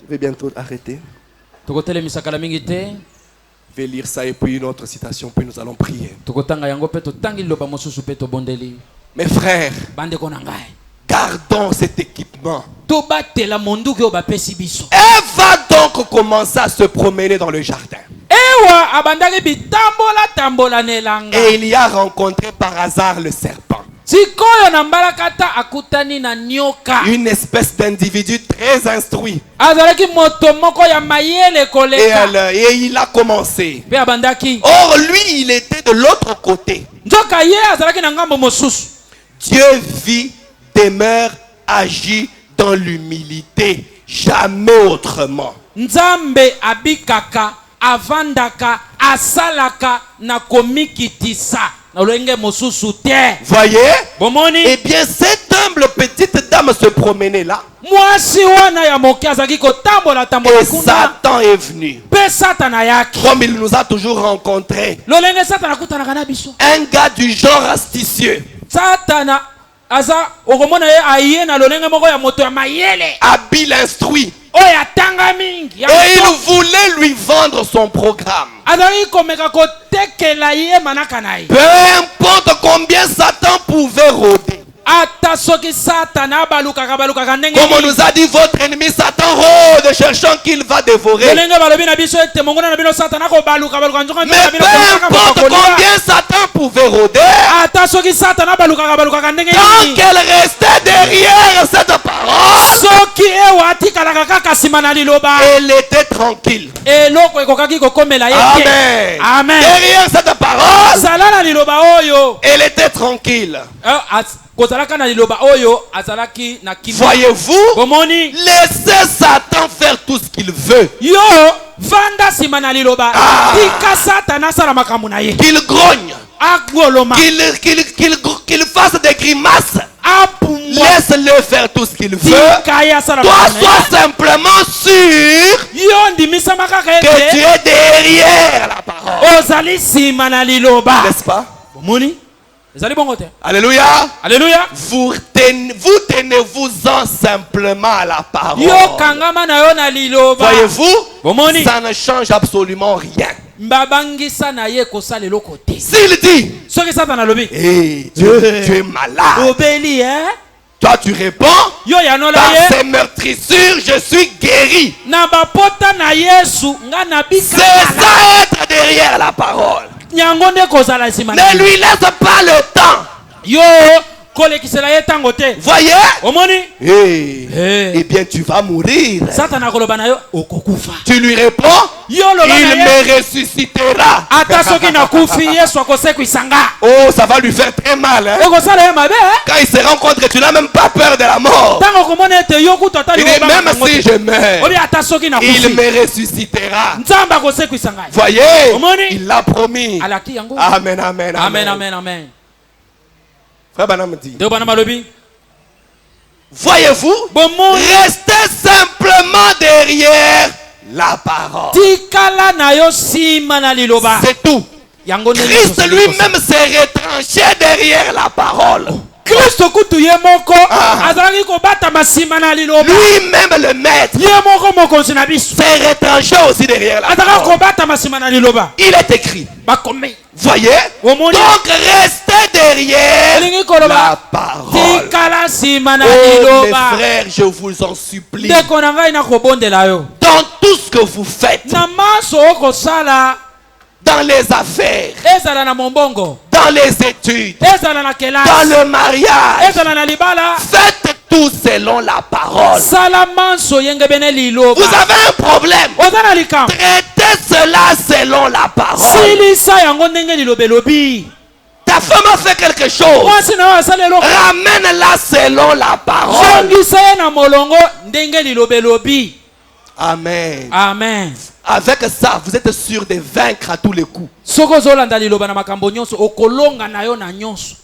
Je vais bientôt arrêter. Je vais lire ça et puis une autre citation, puis nous allons prier. Mes frères, gardons cet équipement. Elle va donc commencer à se promener dans le jardin. Et il y a rencontré par hasard le serpent. Une espèce d'individu très instruit. Et il a commencé. Or lui, il était de l'autre côté. Dieu vit, demeure, agit dans l'humilité, jamais autrement. Nzambe abikaka avandaka asalaka na komikitisa. Voyez? Eh bien, cette humble petite dame se promenait là. Et Satan est venu. Comme il nous a toujours rencontrés. Un gars du genre astucieux. Habile, instruit. Et il voulait lui vendre son programme. Peu importe combien Satan pouvait rôder. Comme on nous a dit, votre ennemi Satan rôde, cherchant qu'il va dévorer. Mais peu importe combien Satan pouvait rôder, tant qu'elle restait derrière cette parole, elle était tranquille. Amen. Amen. Derrière cette parole, elle était tranquille. Voyez-vous, laissez Satan faire tout ce qu'il veut. Qu'il grogne, qu'il fasse des grimaces. Laisse-le faire tout ce qu'il veut. Toi, sois simplement sûr que tu es derrière la parole. N'est-ce pas? Alléluia. Alléluia. Vous tenez-vous-en simplement à la parole. Voyez-vous, ça ne change absolument rien. S'il dit, hey, tu es malade, toi tu réponds, par ces meurtrissures je suis guéri. C'est ça être derrière la parole. Ne lui laisse pas le temps. Voyez? Eh bien tu vas mourir. Tu lui réponds, il me ressuscitera. Oh, ça va lui faire très mal, hein? Quand il se rend compte que tu n'as même pas peur de la mort, il dit, même si je meurs, il me ressuscitera. Voyez? Il l'a promis. Amen, amen, amen, amen, amen. Voyez-vous, restez simplement derrière la parole. C'est tout. Christ lui-même s'est retranché derrière la parole. Lui-même le maître s'est retranché aussi derrière la parole. Il est écrit. Voyez? Donc restez derrière la parole. Oh mes frères, je vous en supplie. Dans tout ce que vous faites, dans les affaires, dans les études, dans le mariage, faites tout selon la parole. Vous avez un problème, traitez cela selon la parole. Ta femme a fait quelque chose, ramène-la selon la parole. Amen. Amen. Avec ça, vous êtes sûr de vaincre à tous les coups.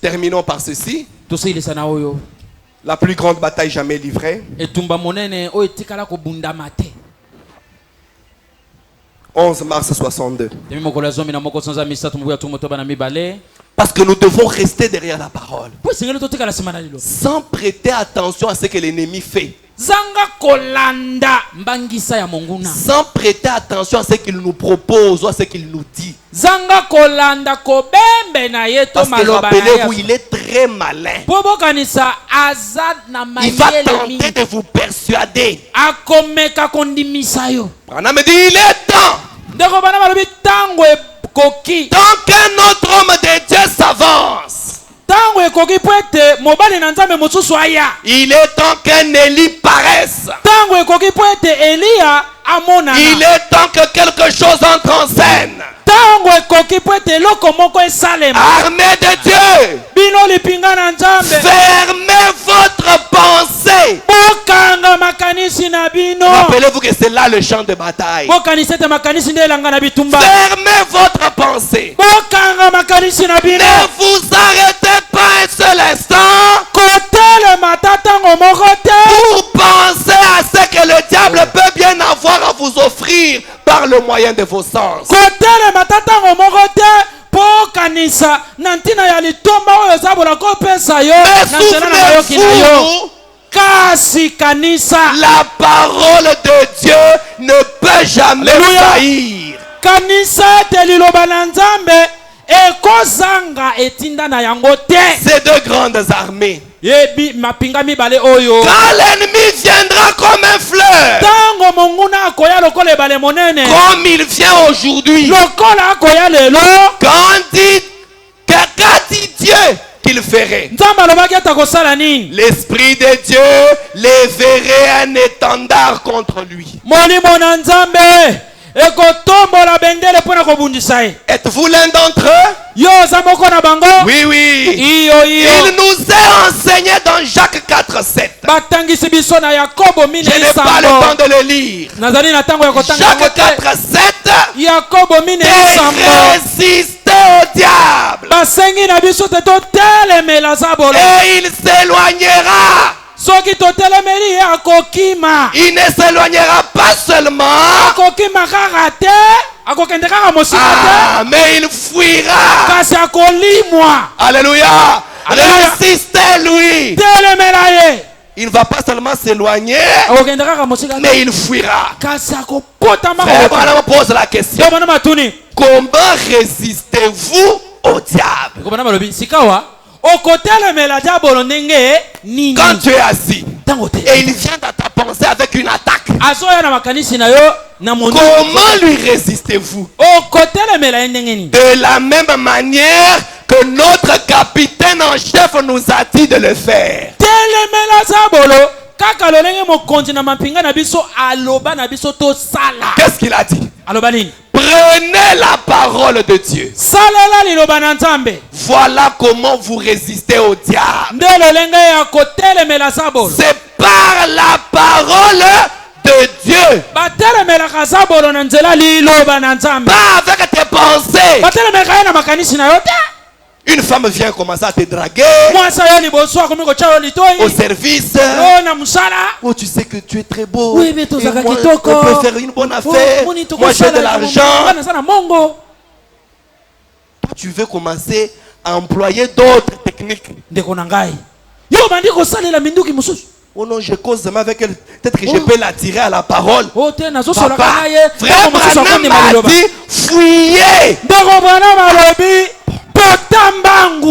Terminons par ceci. La plus grande bataille jamais livrée. 11 mars 62. Parce que nous devons rester derrière la parole, sans prêter attention à ce que l'ennemi fait, sans prêter attention à ce qu'il nous propose ou à ce qu'il nous dit. Parce que rappelez-vous, il est très malin. Il va tenter de vous persuader. On a me dit, il est temps. Tant qu'un autre homme de Dieu s'avance, il est temps qu'un Élie paraisse. Il est temps que quelque chose entre en scène. Armée de Dieu, fermez votre pensée. Rappelez-vous que c'est là le champ de bataille. Fermez votre pensée. Ne vous arrêtez pas un seul instant pour penser à ce que le diable peut bien avoir à vous offrir par le moyen de vos sens. Mais souvenez-vous, la parole de Dieu ne peut jamais faillir. Ces deux grandes armées, quand l'ennemi viendra comme un fleuve, comme il vient aujourd'hui, quand dit Dieu qu'il ferait, l'Esprit de Dieu lèverait un étendard contre lui. Êtes-vous l'un d'entre eux? Oui, oui. Il nous est enseigné dans Jacques 4:7. Je n'ai pas le temps de le lire. Jacques 4:7. Résistez au diable et il s'éloignera. Il ne s'éloignera pas seulement, mais il fuira. Alléluia. Résistez-lui. Il ne va pas seulement s'éloigner, mais il fuira. Frère Branham pose la question: comment résistez-vous au diable? Quand tu es assis et il vient dans ta pensée avec une attaque, comment lui résistez-vous? De la même manière que notre capitaine en chef nous a dit de le faire. Qu'est-ce qu'il a dit? Prenez la parole de Dieu. Voilà comment vous résistez au diable. C'est par la parole de Dieu. Pas avec tes pensées. Une femme vient commencer à te draguer au service. Oh, tu sais que tu es très beau. Oui, mais on peut faire une bonne affaire. Moi, j'ai de l'argent. Tu veux commencer à employer d'autres techniques. Oh non, je cause seulement avec elle. Peut-être que je peux l'attirer à la parole. Papa, frère Branham m'a dit, fuyez.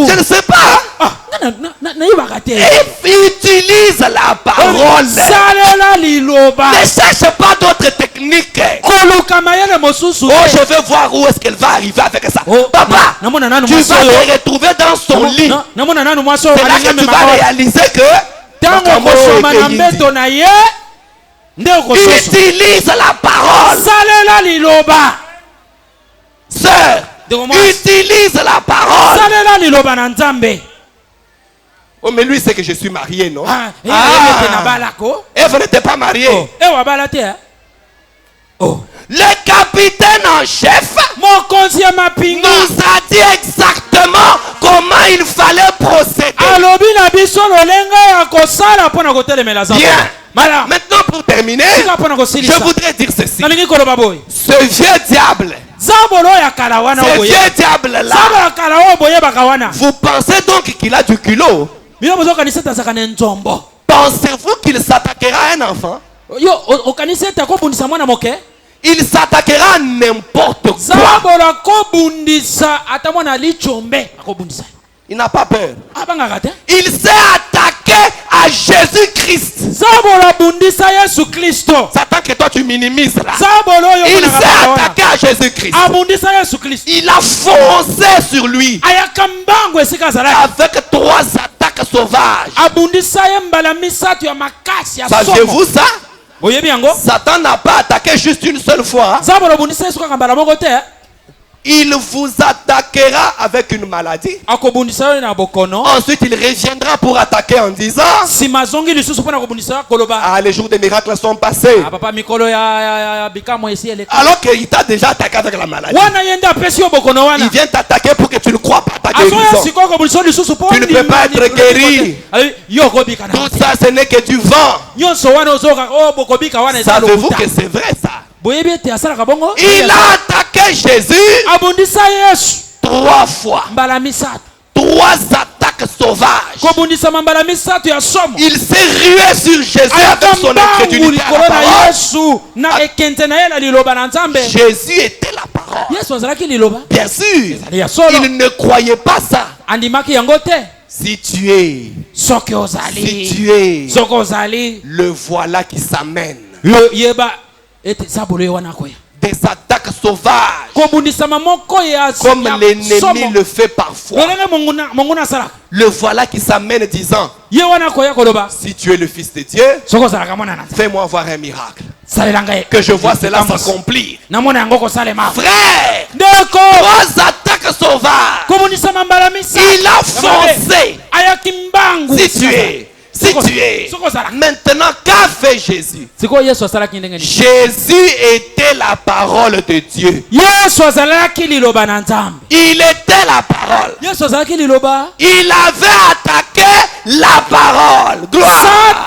Je ne sais pas. Utilise la parole. Ne cherche pas d'autres techniques. Oh, je veux voir où est-ce qu'elle va arriver avec ça. Papa, tu vas te retrouver dans son lit. C'est là que tu vas réaliser que utilise la parole. Sœur, utilise la parole. Oh, mais lui sait que je suis marié, non? Eve n'était pas mariée. Le capitaine en chef nous a dit exactement comment il fallait procéder. Bien. Maintenant, pour terminer, je voudrais dire ceci. Ce vieux diable, ce vieux diable-là, vous pensez donc qu'il a du culot? Pensez-vous qu'il s'attaquera à un enfant? Il s'attaquera à n'importe quoi. Il n'a pas peur. Il s'est attaqué à Jésus-Christ. Satan que toi tu minimises là. Il s'est attaqué à Jésus-Christ. Il a foncé sur lui avec 3 attaques sauvages. Saviez-vous ça? Satan n'a pas attaqué juste une seule fois. Il vous attaquera avec une maladie. Ensuite, il reviendra pour attaquer en disant: ah, les jours des miracles sont passés. Alors qu'il t'a déjà attaqué avec la maladie. Il vient t'attaquer pour que tu ne crois pas ta guérison. Tu ne peux pas être guéri. Tout ça, ce n'est que du vent. Savez-vous que c'est vrai ça? Il a attaqué Jésus 3 fois. 3 attaques sauvages. Il s'est rué sur Jésus avec son incrédulité à la parole. Jésus était la parole. Bien sûr, il ne croyait pas ça. Si tu es, le voilà qui s'amène. Des attaques sauvages, comme l'ennemi le fait parfois. Le voilà qui s'amène disant: si tu es le Fils de Dieu, fais-moi voir un miracle, que je vois cela s'accomplir. Frère, 3 attaques sauvages. Il a foncé. Si tu es, maintenant, qu'a fait Jésus? Jésus était la parole de Dieu. Il était la parole. Il avait attaqué la parole. Gloire.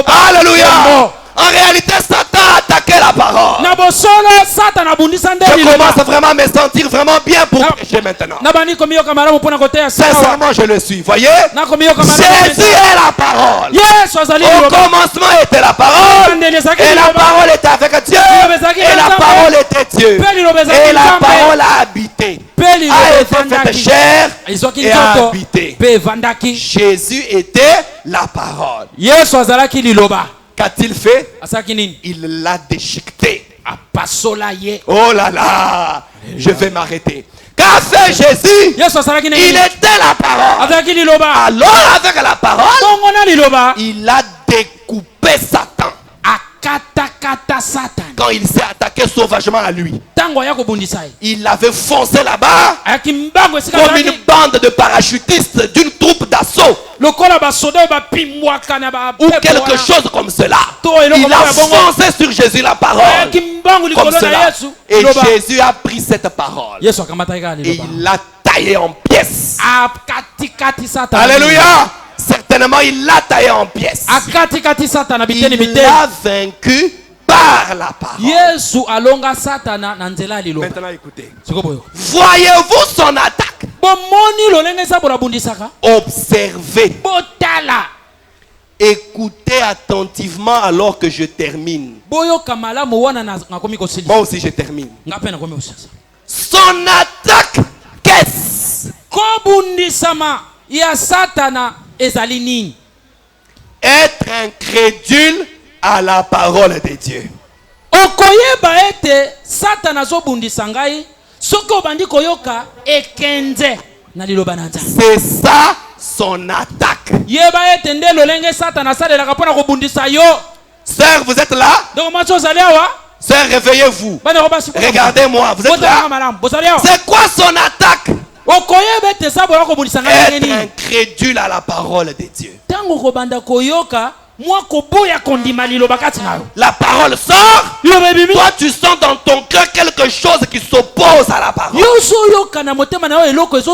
Alléluia. En réalité, Satan a attaqué la parole. Je commence vraiment à me sentir vraiment bien pour prêcher maintenant. Sincèrement, je le suis. Voyez? Jésus est la parole. Au commencement était la parole. Et la parole était avec Dieu. Et la parole était Dieu. Et la parole a habité. A été faite chair et a habité. Jésus était la parole. Qu'a-t-il fait? Il l'a déchiqueté. Oh là là, je vais m'arrêter. Qu'a fait Jésus? Il était la parole. Alors avec la parole, il a découpé Satan. Quand il s'est attaqué sauvagement à lui, il avait foncé là-bas comme une bande de parachutistes d'une troupe d'assaut ou quelque chose comme cela. Il a foncé sur Jésus la parole comme cela. Et Jésus a pris cette parole et il l'a taillé en pièces. Alléluia. Certainement il l'a taillé en pièces. Il l'a vaincu par par la parole. Maintenant écoutez. Voyez-vous son attaque? Observez. Écoutez attentivement alors que je termine. Moi aussi je termine. Son attaque, qu'est-ce? Être incrédule à la parole de Dieu. C'est ça son attaque. Sœur, vous êtes là? Sœur, réveillez-vous. Regardez-moi, vous êtes là? C'est quoi son attaque? Être incrédule à la parole de Dieu. La parole sort. Toi tu sens dans ton cœur quelque chose qui s'oppose à la parole.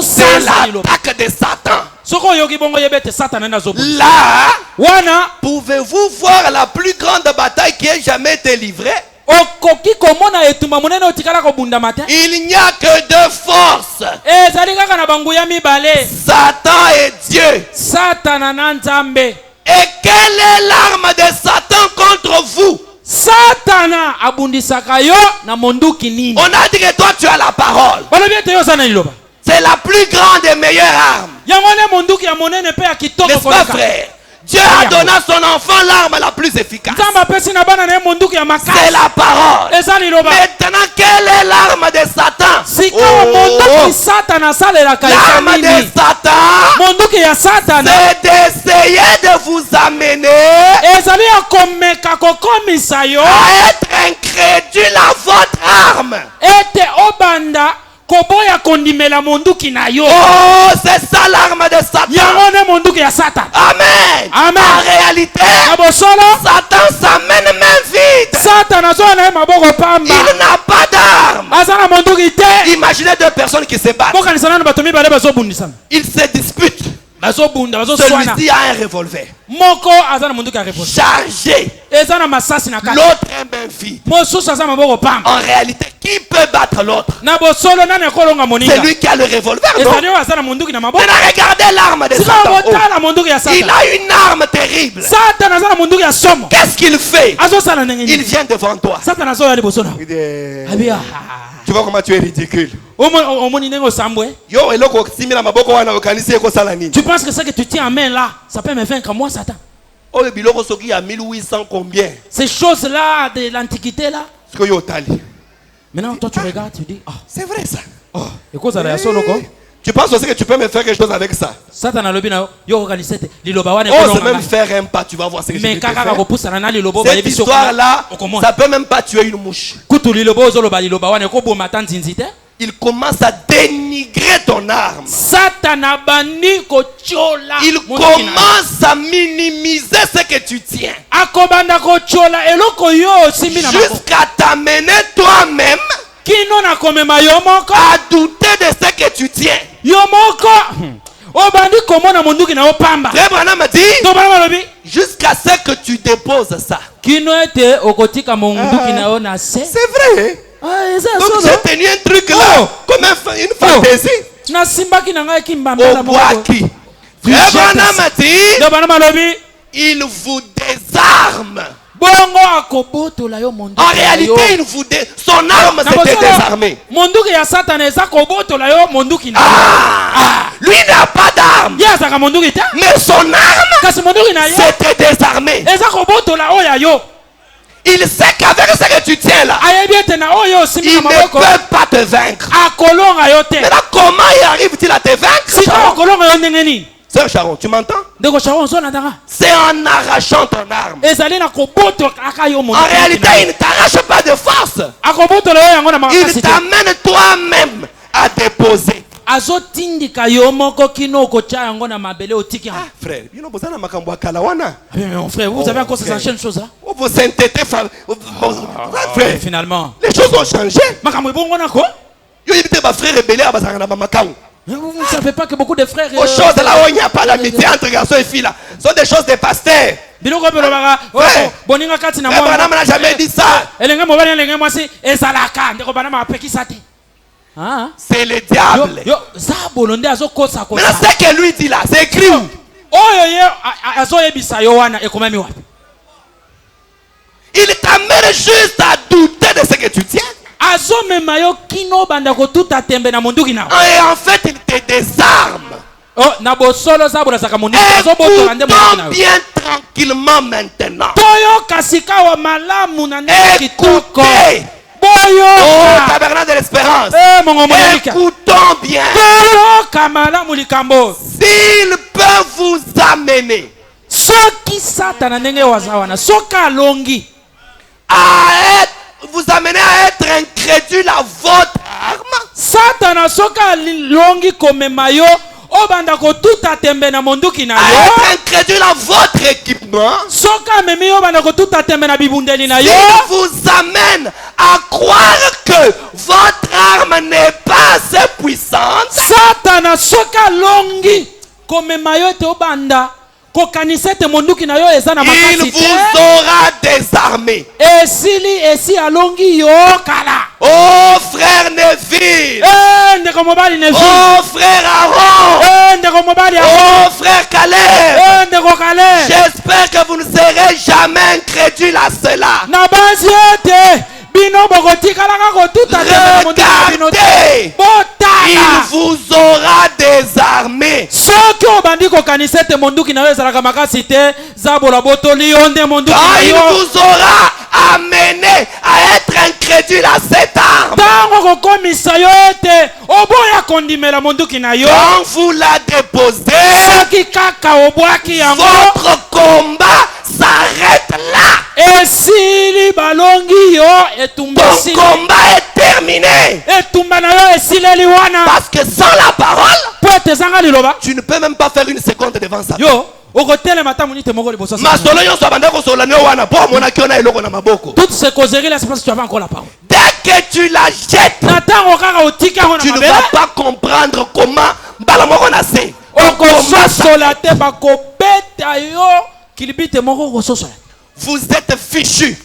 C'est l'attaque de Satan. Là, pouvez-vous voir la plus grande bataille qui ait jamais été livrée? Il n'y a que deux forces. Satan et Dieu. Et quelle est l'arme de Satan contre vous? On a dit que toi tu as la parole. C'est la plus grande et meilleure arme. N'est-ce pas, frère? Dieu a donné à son enfant l'arme la plus efficace. C'est la parole. Maintenant, quelle est l'arme de Satan? L'arme de Satan, c'est d'essayer de vous amener à être incrédule à votre arme. Oh, c'est ça l'arme de Satan. Amen. En réalité, Satan s'amène main vide. Il n'a pas d'arme. Imaginez deux personnes qui se battent. Ils se disputent. Celui-ci a un revolver chargé, l'autre est main vide. En réalité, qui peut battre l'autre? C'est lui qui a le revolver, non? Maintenant, regardez l'arme de Satan. Il a une arme terrible. Qu'est-ce qu'il fait? Il vient devant toi. Tu vois comment tu es ridicule. Tu penses que ce que tu tiens en main là, ça peut me vaincre moi, Satan? Ces choses-là de l'Antiquité là. Maintenant, toi tu regardes, tu dis, c'est vrai ça. Tu penses aussi que tu peux me faire quelque chose avec ça? C'est même faire un pas, tu vas voir ce que je vais te faire. Cette histoire-là, ça peut même pas tuer une mouche. Il commence à dénigrer ton arme. Il commence à minimiser ce que tu tiens. Jusqu'à t'amener toi-même à douter de ce que tu tiens. Jusqu'à ce que tu déposes ça. C'est vrai. Donc j'ai tenu un truc là comme une fantaisie. Au bois qui il vous désarme. En réalité, il vous son arme c'était désarmé. Lui n'a pas d'arme. Mais son arme c'était désarmé. Il sait qu'avec ce que tu tiens là, il ne peut pas te vaincre. Maintenant, comment il arrive-t-il à te vaincre? Sœur Sharon, tu m'entends? C'est en arrachant ton arme. En réalité, il ne t'arrache pas de force. Il t'amène toi-même à déposer. Frère, mon frère, vous avez encore ces anciennes choses là? Finalement, les choses ont changé. Vous ne savez pas que beaucoup de frères... Aux choses là où il n'y a pas d'amitié entre garçons et filles là, sont des choses des pasteurs. Branham n'a jamais dit ça. C'est le diable. Mais c'est que lui dit là, c'est écrit où? Il t'amène juste à douter de ce que tu tiens. Et en fait, il te désarme. Écoutons bien tranquillement maintenant. Écoutez. Oh, tabernacle de l'espérance. Écoutons bien. S'il peut vous amener à être, vous amener à être incrédule à votre arme. À être incrédule à votre équipement. Il vous amène à croire que votre arme n'est pas assez puissante. Il vous aura désarmé. Oh frère Neville. Oh frère Aaron. Oh frère Caleb. J'espère que vous ne serez jamais incrédule à cela. Regardez, il vous aura désarmé. Quand il vous aura amené à être incrédule à cette arme. Quand vous la déposez, votre combat s'arrête là. Ton combat est terminé. Parce que sans la parole, tu ne peux même pas faire une seconde devant ça. Toutes ces causeries là, c'est parce que tu avais encore la parole. Dès que tu la jettes, tu ne vas pas comprendre comment vous êtes fichu.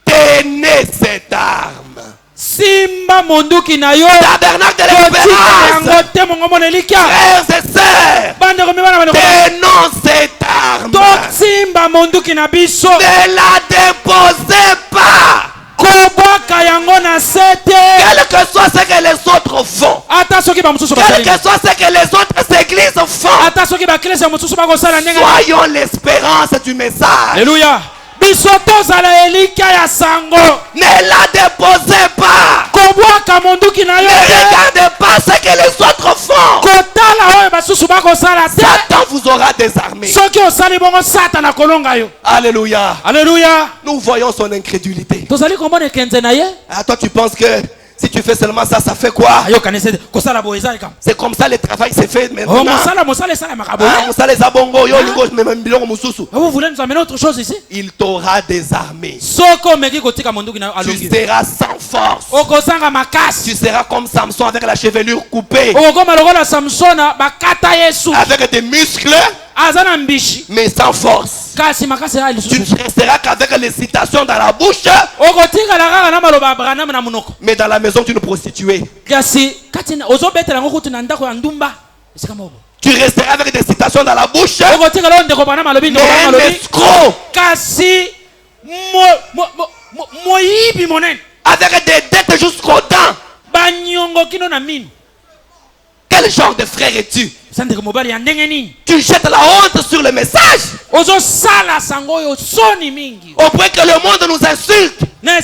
Tenez cette arme. Simba monduki na yo. Tabernacle de l'espérance. Frères et sœurs, tenons cette arme. Ne la déposez pas. Quel que soit ce que les autres font, quel que soit ce que les autres églises font, soyons l'espérance du message. Alléluia. Ne la déposez pas. Ne regardez pas ce que les autres font. Satan vous aura désarmé. Alléluia. Alléluia. Nous voyons son incrédulité. Ah, toi tu penses que si tu fais seulement ça, ça fait quoi? C'est comme ça le travail s'est fait maintenant. Vous voulez nous amener autre chose ici? Il t'aura désarmé. Tu seras sans force. Tu seras comme Samson avec la chevelure coupée, avec des muscles mais sans force. Tu ne resteras qu'avec l'excitation dans la bouche, mais dans la maison d'une prostituée. Tu resteras avec l'excitation dans la bouche, mais un escroc, avec des dettes jusqu'aux dents. Quel genre de frère es-tu? Tu jettes la honte sur le message au point que le monde nous insulte. Mais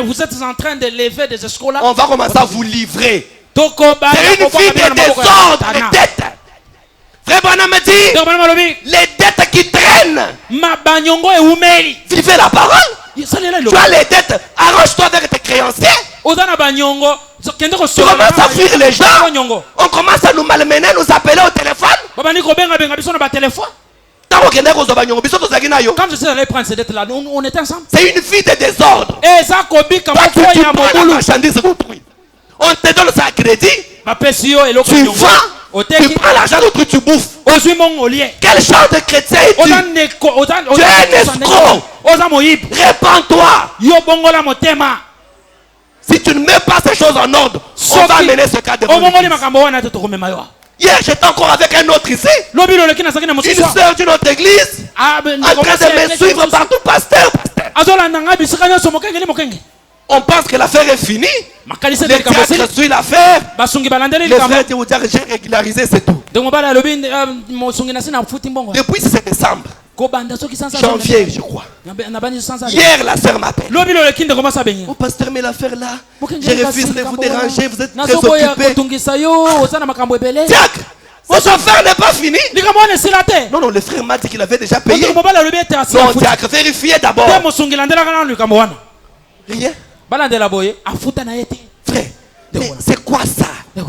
vous êtes en train de lever des escrocs là. On va commencer à vous livrer. C'est une vie de désordre, de dettes. Frère Branham me dit, les dettes qui traînent. Vivez la parole. Tu as les dettes, arrange-toi avec tes créanciers. Tu commences à fuir les gens. On commence à nous malmener, nous appeler au téléphone. Quand je suis allé prendre ces dettes là, on était ensemble. C'est une vie de désordre. On te donne ça à crédit. Tu vends, tu prends l'argent d'autrui, tu bouffes. Quel genre de chrétien es-tu? Tu es un escroc. Répands-toi. Si tu ne mets pas ces choses en ordre, on va amener ce cas devant l'église. Hier, j'étais encore avec un autre ici. Une sœur d'une autre église. En train de me suivre partout, pasteur. On pense que l'affaire est finie. Les diacres suivent l'affaire. Les frères disent, j'ai régularisé, c'est tout. Depuis c'est décembre. Janvier, je crois. Hier, la sœur m'appelle. Oh, pasteur, mais l'affaire là, je refuse de vous déranger, vous êtes très occupé. Diacre, votre affaire n'est pas finie. Non, non, le frère m'a dit qu'il avait déjà payé. Non, diacre, vérifiez d'abord. Rien. Frère, c'est quoi ça? Vous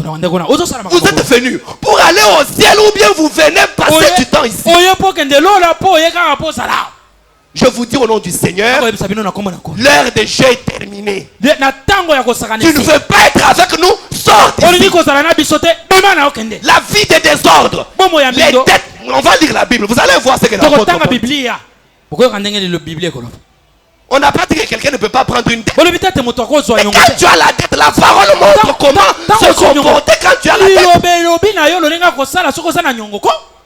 êtes venu pour aller au ciel ou bien vous venez passer du temps ici? Je vous dis au nom du Seigneur, l'heure des jeux est terminée. Tu ne veux pas être avec nous, sors d'ici. La vie des désordres, les dettes, on va lire la Bible, vous allez voir ce que la Bible. On n'a pas dit que quelqu'un ne peut pas prendre une dette. Mais quand tu as la dette, la parole montre comment se comporter quand tu as la dette.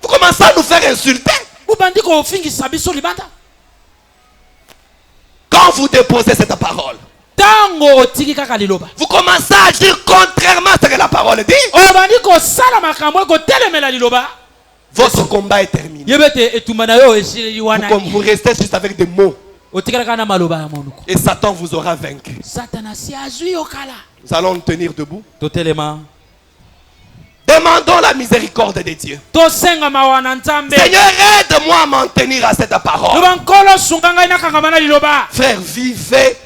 Vous commencez à nous faire insulter. Quand vous déposez cette parole, vous commencez à agir contrairement à ce que la parole dit. Votre combat est terminé. Vous restez juste avec des mots. Et Satan vous aura vaincu. Nous allons nous tenir debout. Demandons la miséricorde de Dieu. Seigneur, aide-moi à m'en tenir à cette parole. Frère, vivez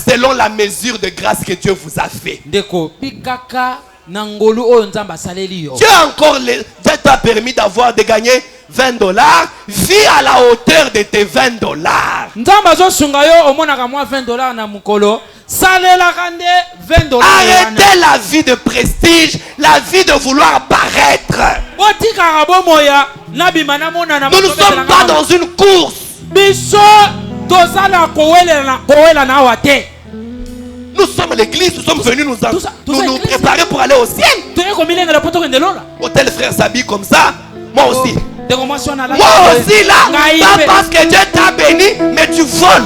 selon la mesure de grâce que Dieu vous a fait. Dieu encore t'a permis de gagner $20. Vis à la hauteur de tes $20. Arrêtez la vie de prestige, la vie de vouloir paraître. Nous ne sommes pas dans une course. Nous sommes l'église, nous sommes venus nous préparer pour aller au ciel. Oh, tel frère s'habille comme ça, moi aussi. Moi aussi là, pas parce que Dieu t'a béni, mais tu voles.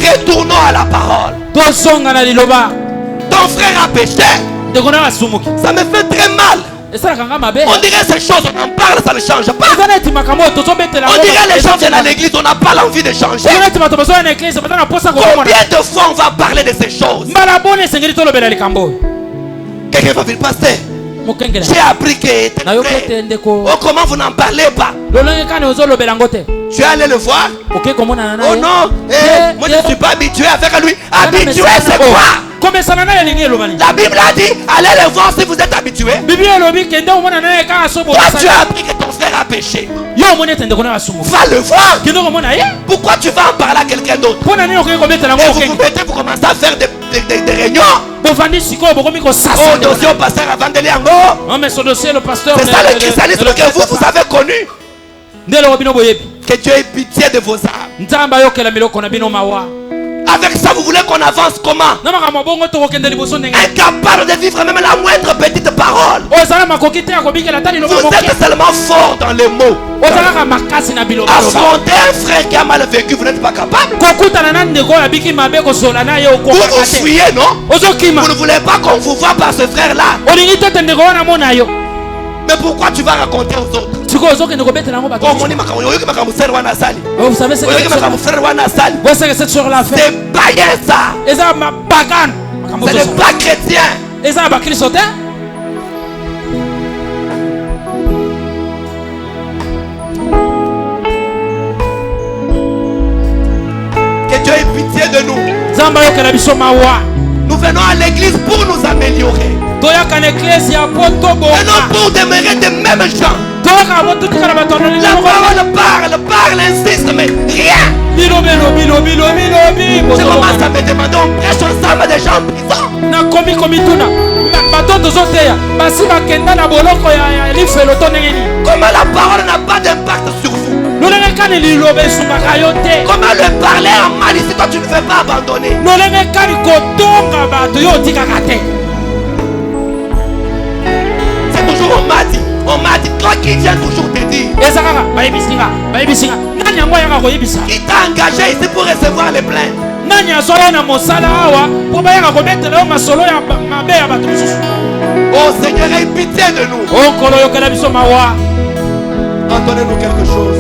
Retournons à la parole. Ton frère a péché. Ça me fait très mal. On dirait ces choses, on en parle, ça ne change pas. On dirait les gens viennent à l'église, on n'a pas l'envie de changer. Combien de fois on va parler de ces choses? Quelqu'un va dire, pasteur, j'ai appris que... Oh, comment vous n'en parlez pas? Tu es allé le voir? Oh non, moi je ne suis pas habitué avec lui. Habitué, c'est quoi? La Bible a dit, allez le voir si vous êtes habitué. Toi tu as appris que ton frère a péché. Va le voir. Pourquoi tu vas en parler à quelqu'un d'autre? Et vous vous mettez, vous commencez à faire des réunions. Oh, dossier au pasteur avant de lire. C'est ça le christianisme que vous avez connu. Que Dieu ait pitié de vos âmes. Avec ça, vous voulez qu'on avance comment? Incapable de vivre même la moindre petite parole. Vous êtes tellement fort dans les mots. Affronter un frère qui a mal vécu, vous n'êtes pas capable. Vous vous fuyez, non? Vous ne voulez pas qu'on vous voit par ce frère-là. Mais pourquoi tu vas raconter aux autres? Oh, vous savez ce que c'est sur la fête? C'est païen ça. Ce n'est pas chrétien. Que Dieu ait pitié de nous. Nous venons à l'église pour nous améliorer. Et non pour demeurer des mêmes gens. parle, insiste, mais rien. Je commence à me demander, on prêche ensemble des gens en prison. Comment la parole n'a pas d'impact sur vous? Comment le parler en mal ici quand tu ne veux pas abandonner? C'est toujours on m'a dit, toi qui viens toujours te dire. Qui t'a engagé ici pour recevoir les plaintes? Oh Seigneur, aie pitié de nous. Entendez-nous quelque chose.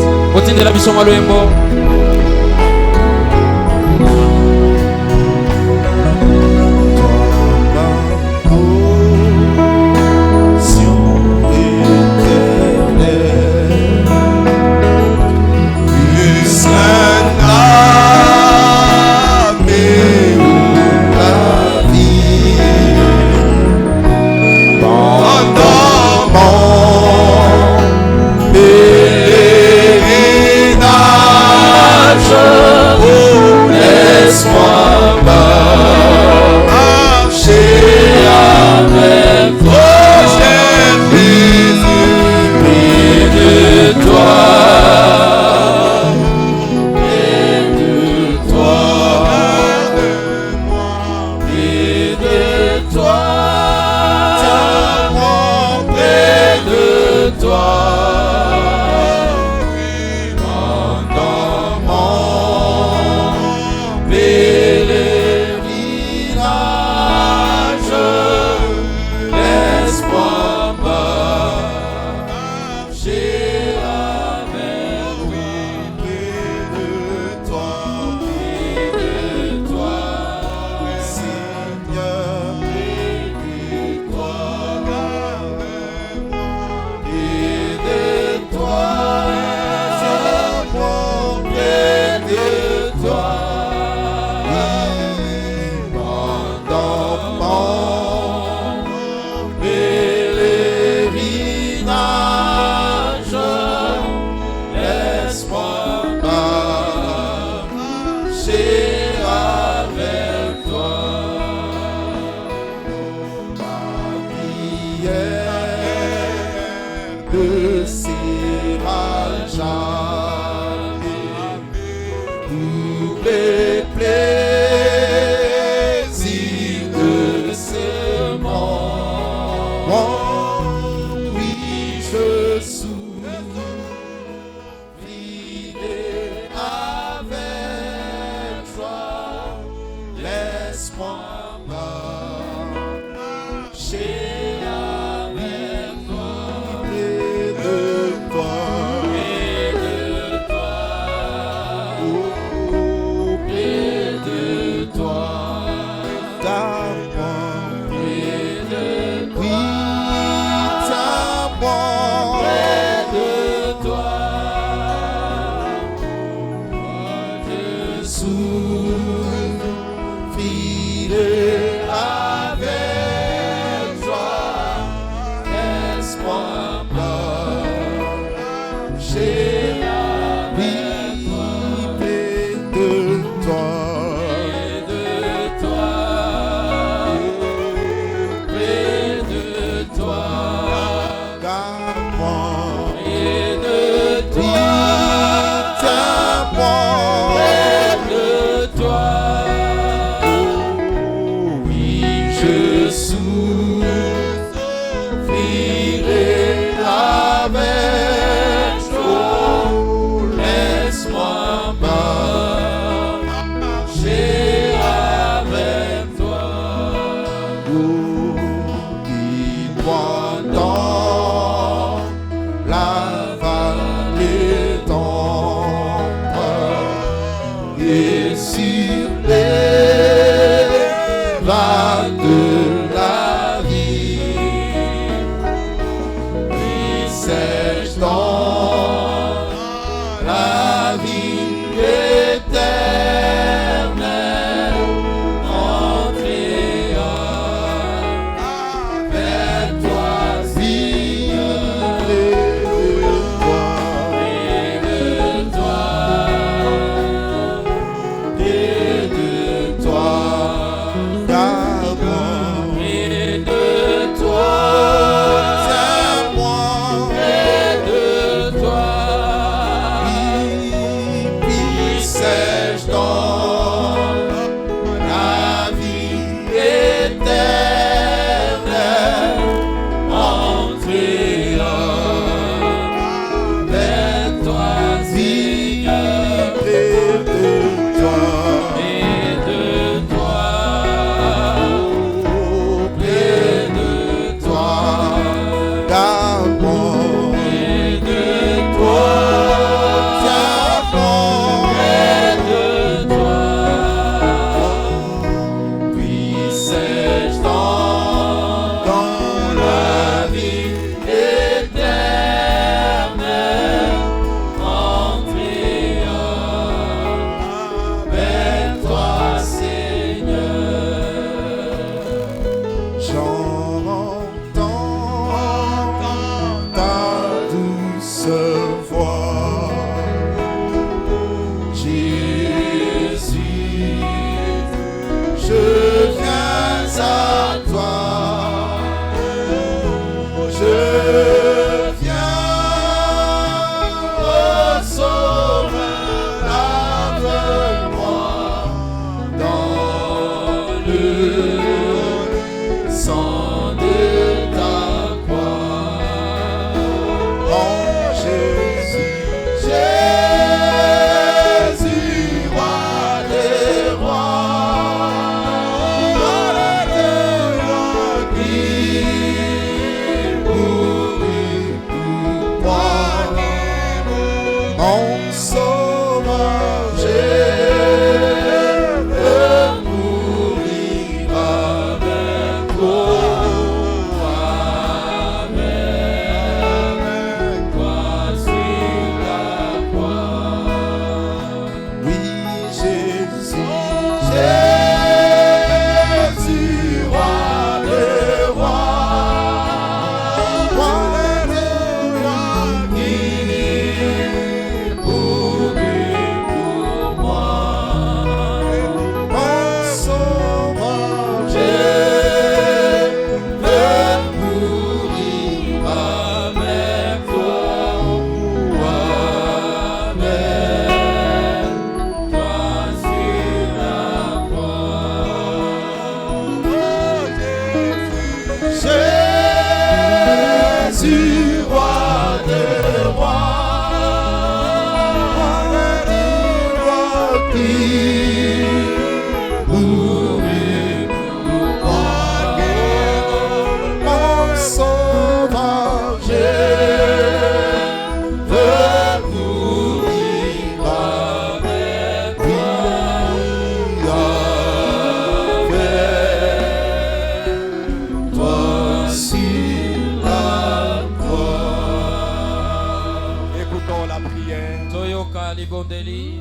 toyoka libondeli.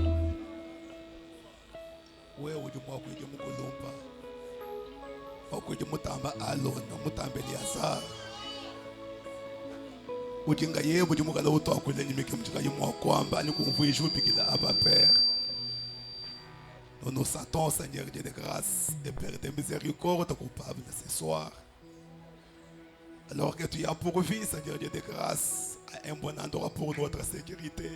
Wewe ujumwa kwenye mkulumba. Kwenye mutamba alona mutamba Eliazar. Ujinga yebo ujumukala utokule nyimike mjika yumwa kwamba ni kumvuisha ubikila Abba Père. Nous nous sentons, Seigneur Dieu de grâce et Père de miséricorde, coupable ce soir. Alors que tu as pourvu, Seigneur Dieu de grâce, à un bon endroit pour notre sécurité.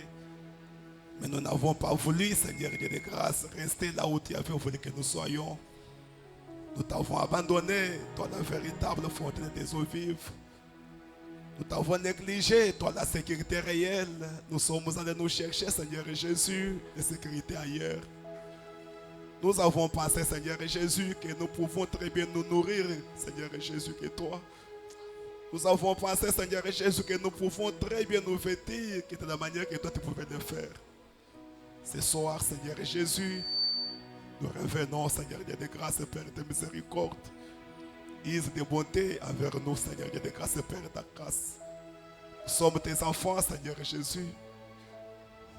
Mais nous n'avons pas voulu, Seigneur Dieu de grâce, rester là où tu avais voulu que nous soyons. Nous t'avons abandonné, toi la véritable fontaine des eaux vives. Nous t'avons négligé, toi la sécurité réelle. Nous sommes allés nous chercher, Seigneur Jésus, la sécurité ailleurs. Nous avons pensé, Seigneur Jésus, que nous pouvons très bien nous nourrir, Seigneur Jésus, que toi. Nous avons pensé, Seigneur Jésus, que nous pouvons très bien nous vêtir, que de la manière que toi tu pouvais le faire. Ce soir, Seigneur Jésus, nous revenons, Seigneur Dieu de grâce, Père de miséricorde. Ise de bonté envers nous, Seigneur Dieu de grâce, Père de grâce. Nous sommes tes enfants, Seigneur Jésus.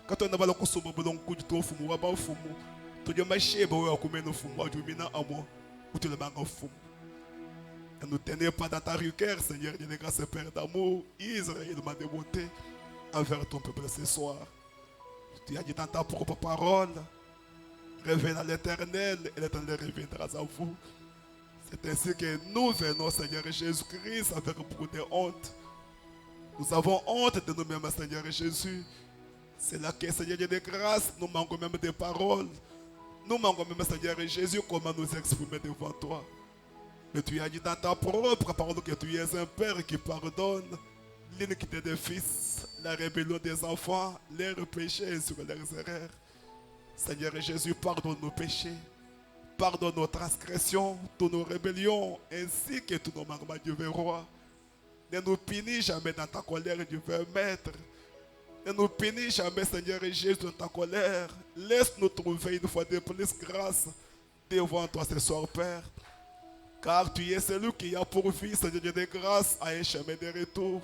Quand on a le coup de coup de fumu, tu dis marcher, bah ouais, comme nous fumu, tu mets en moi, ou tu le manges en fumu. Ne nous tenez pas dans ta ruquère, Seigneur Dieu de grâce, Père d'amour. Israël m'a de bonté envers ton peuple ce soir. Tu as dit dans ta propre parole, revenez à l'Éternel et l'Éternel reviendra à vous. C'est ainsi que nous venons, Seigneur Jésus-Christ, avec beaucoup de honte. Nous avons honte de nous-mêmes, Seigneur Jésus. C'est là que, Seigneur Dieu de grâce, nous manquons même des paroles. Nous manquons même, Seigneur Jésus, comment nous exprimer devant toi. Mais tu as dit dans ta propre parole que tu es un Père qui pardonne l'iniquité des fils, la rébellion des enfants, leurs péchés sur leurs erreurs. Seigneur Jésus, pardonne nos péchés, pardonne nos transgressions, toutes nos rébellions, ainsi que tous nos manquements, Dieu roi. Ne nous punis jamais dans ta colère, Dieu Maître. Ne nous punis jamais, Seigneur Jésus, dans ta colère. Laisse-nous trouver une fois de plus grâce devant toi ce soir, Père. Car tu es celui qui a pourvu, Seigneur Dieu de grâce, à un chemin de retour.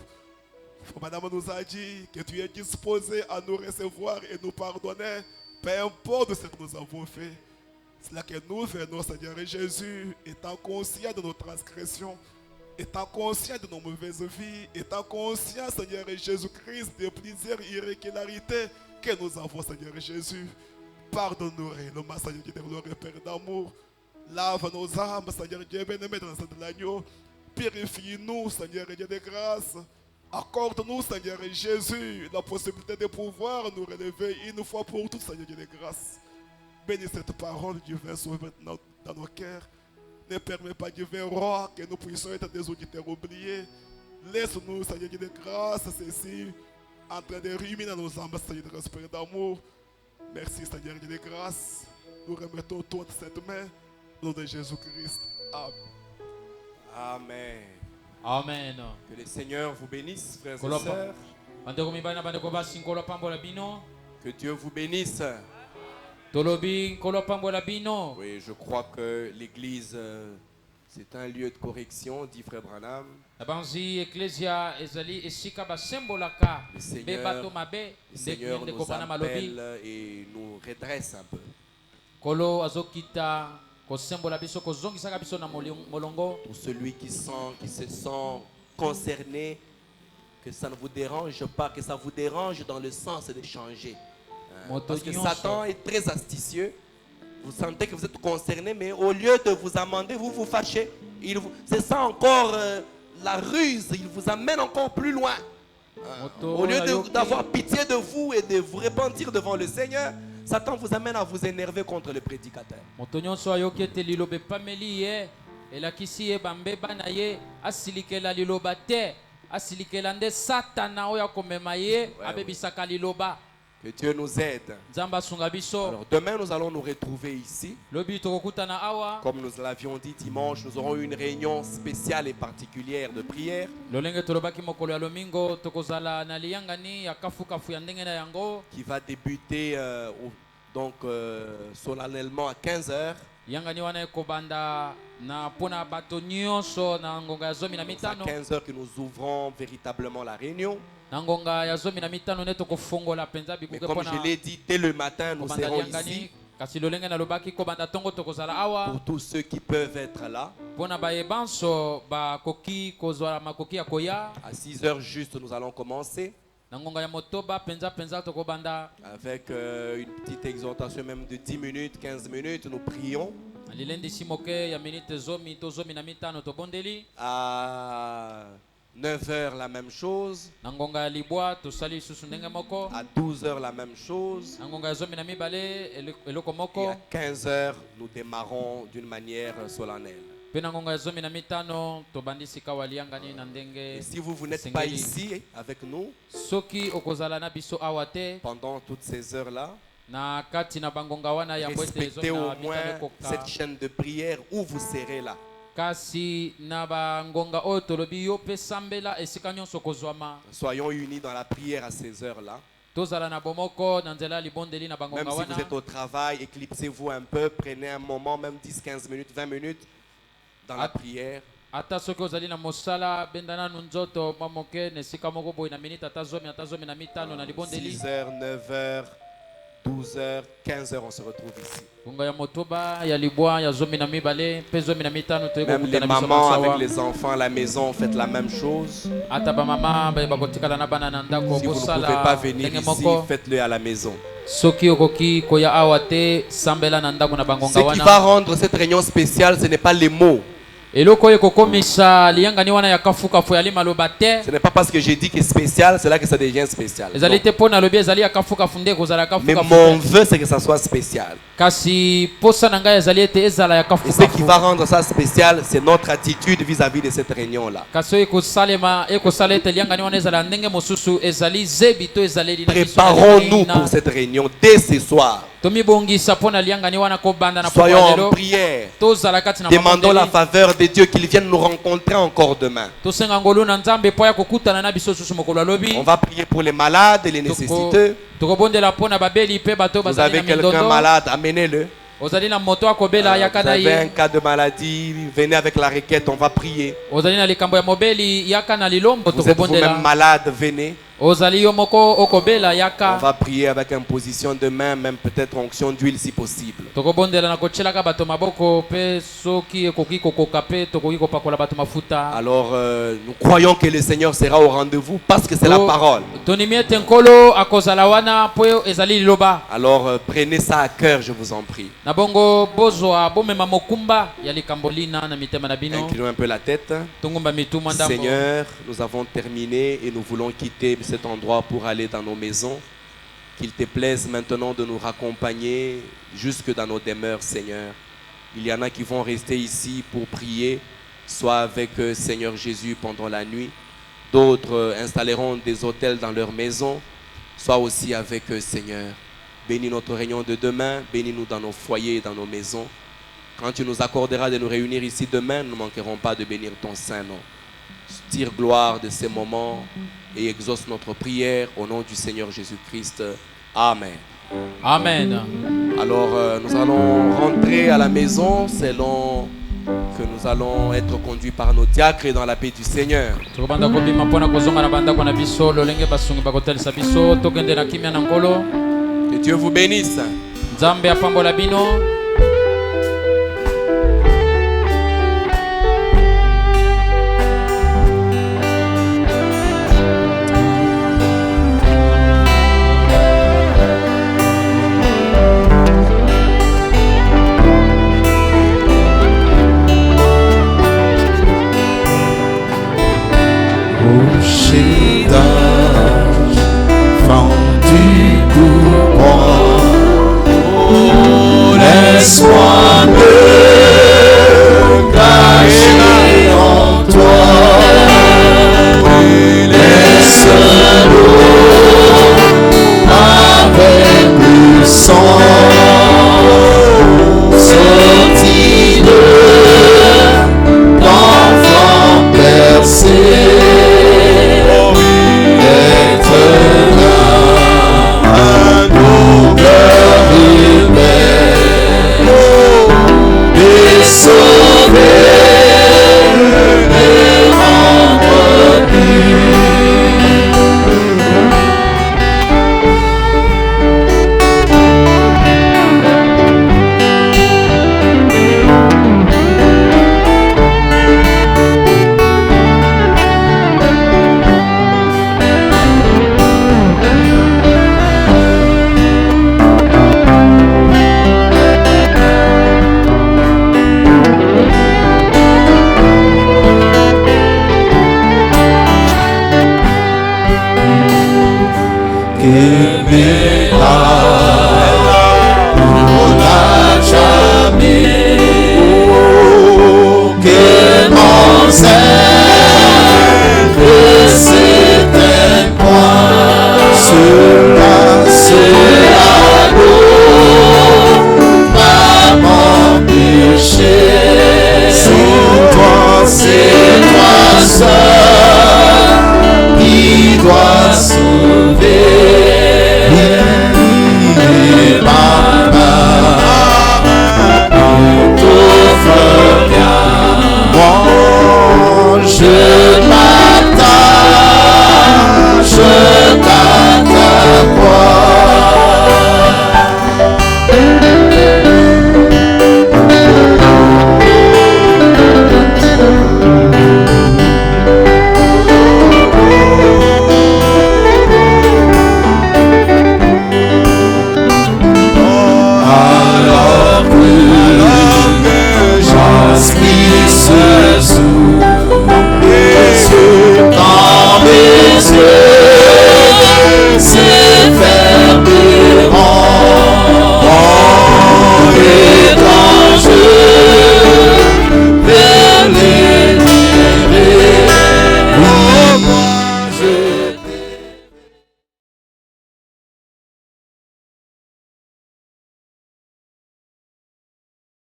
Madame nous a dit que tu es disposé à nous recevoir et nous pardonner, peu importe ce que nous avons fait. C'est là que nous venons, Seigneur Jésus, étant conscients de nos transgressions, étant conscients de nos mauvaises vies, étant conscients, Seigneur Jésus-Christ, des plusieurs irrégularités que nous avons, Seigneur Jésus. Pardonne-nous réellement, Seigneur Dieu de gloire et Père d'amour. Lave nos âmes, Seigneur Dieu bien-aimé, dans le sang de l'agneau. Purifie-nous, Seigneur Dieu de grâce. Accorde-nous, Seigneur Jésus, la possibilité de pouvoir nous relever une fois pour toutes, Seigneur Dieu de grâce. Bénis cette parole, Dieu, viens sauver maintenant dans nos cœurs. Ne permets pas, Dieu, roi, que nous puissions être des auditeurs oubliés. Laisse-nous, Seigneur Dieu de grâce, ceci, en train de ruminer dans nos âmes, Seigneur de respect d'amour. Merci, Seigneur Dieu de grâce. Nous remettons toute cette main au nom de Jésus-Christ. Amen. Amen. Amen. Que le Seigneur vous bénisse, frères et sœurs. Que Dieu vous bénisse. Oui, je crois que l'église, c'est un lieu de correction, dit Frère Branham. Le Seigneur nous appelle et nous redresse un peu. Pour celui qui se sent concerné, que ça ne vous dérange pas, que ça vous dérange dans le sens de changer. Parce que Satan est très astucieux. Vous sentez que vous êtes concerné, mais au lieu de vous amender, vous vous fâchez. C'est ça encore la ruse. Il vous amène encore plus loin. Au lieu d'avoir pitié de vous et de vous repentir devant le Seigneur, Satan vous amène à vous énerver contre le prédicateur. Que Dieu nous aide. Alors demain nous allons nous retrouver ici. Comme nous l'avions dit dimanche, nous aurons une réunion spéciale et particulière de prière qui va débuter solennellement à 15h. C'est à 15h que nous ouvrons véritablement la réunion. Mais comme je l'ai dit, dès le matin, nous serons ici. Pour tous ceux qui peuvent être là. À 6 heures juste, nous allons commencer. Avec une petite exhortation même de 10 minutes, 15 minutes, nous prions. À 9h la même chose. À 12h la même chose. Et à 15h, nous démarrons d'une manière solennelle. Et si vous n'êtes pas ici avec nous pendant toutes ces heures-là, respectez au moins cette chaîne de prière où vous serez là. Soyons unis dans la prière à ces heures-là. Même si vous êtes au travail, éclipsez-vous un peu, prenez un moment, même 10, 15 minutes, 20 minutes dans la prière. 6h, 9h, 12h, 15h, on se retrouve ici. Même les mamans avec les enfants à la maison, faites la même chose. Si vous ne pouvez pas venir ici, faites-le à la maison. Ce qui va rendre cette réunion spéciale, ce n'est pas les mots. Ce n'est pas parce que j'ai dit que c'est spécial, c'est là que ça devient spécial. Mais mon vœu, c'est que ça soit spécial. Et ce qui va rendre ça spécial, c'est notre attitude vis-à-vis de cette réunion-là. Préparons-nous pour cette réunion dès ce soir. Soyons en prière. Demandons la faveur de Dieu qu'il vienne nous rencontrer encore demain. On va prier pour les malades et les nécessiteux. Vous avez quelqu'un malade, amenez-le. Vous avez un cas de maladie, venez avec la requête, on va prier. Vous êtes vous-même malade, venez. On va prier avec imposition de main, même peut-être onction d'huile si possible. Alors nous croyons que le Seigneur sera au rendez-vous parce que c'est la parole. Alors prenez ça à cœur, je vous en prie. Inclinons un peu la tête. Seigneur, nous avons terminé et nous voulons quitter cet endroit pour aller dans nos maisons. Qu'il te plaise maintenant de nous raccompagner jusque dans nos demeures, Seigneur. Il y en a qui vont rester ici pour prier, soit avec Seigneur Jésus pendant la nuit. D'autres installeront des hôtels dans leur maison, soit aussi avec Seigneur. Bénis notre réunion de demain, bénis-nous dans nos foyers et dans nos maisons. Quand tu nous accorderas de nous réunir ici demain, nous ne manquerons pas de bénir ton saint nom. Tire gloire de ces moments et exauce notre prière au nom du Seigneur Jésus-Christ. Amen. Amen. Alors nous allons rentrer à la maison selon que nous allons être conduits par nos diacres dans la paix du Seigneur. Que Dieu vous bénisse. Fond du courant, oh, que me la jamais que mon Seigneur c'est un point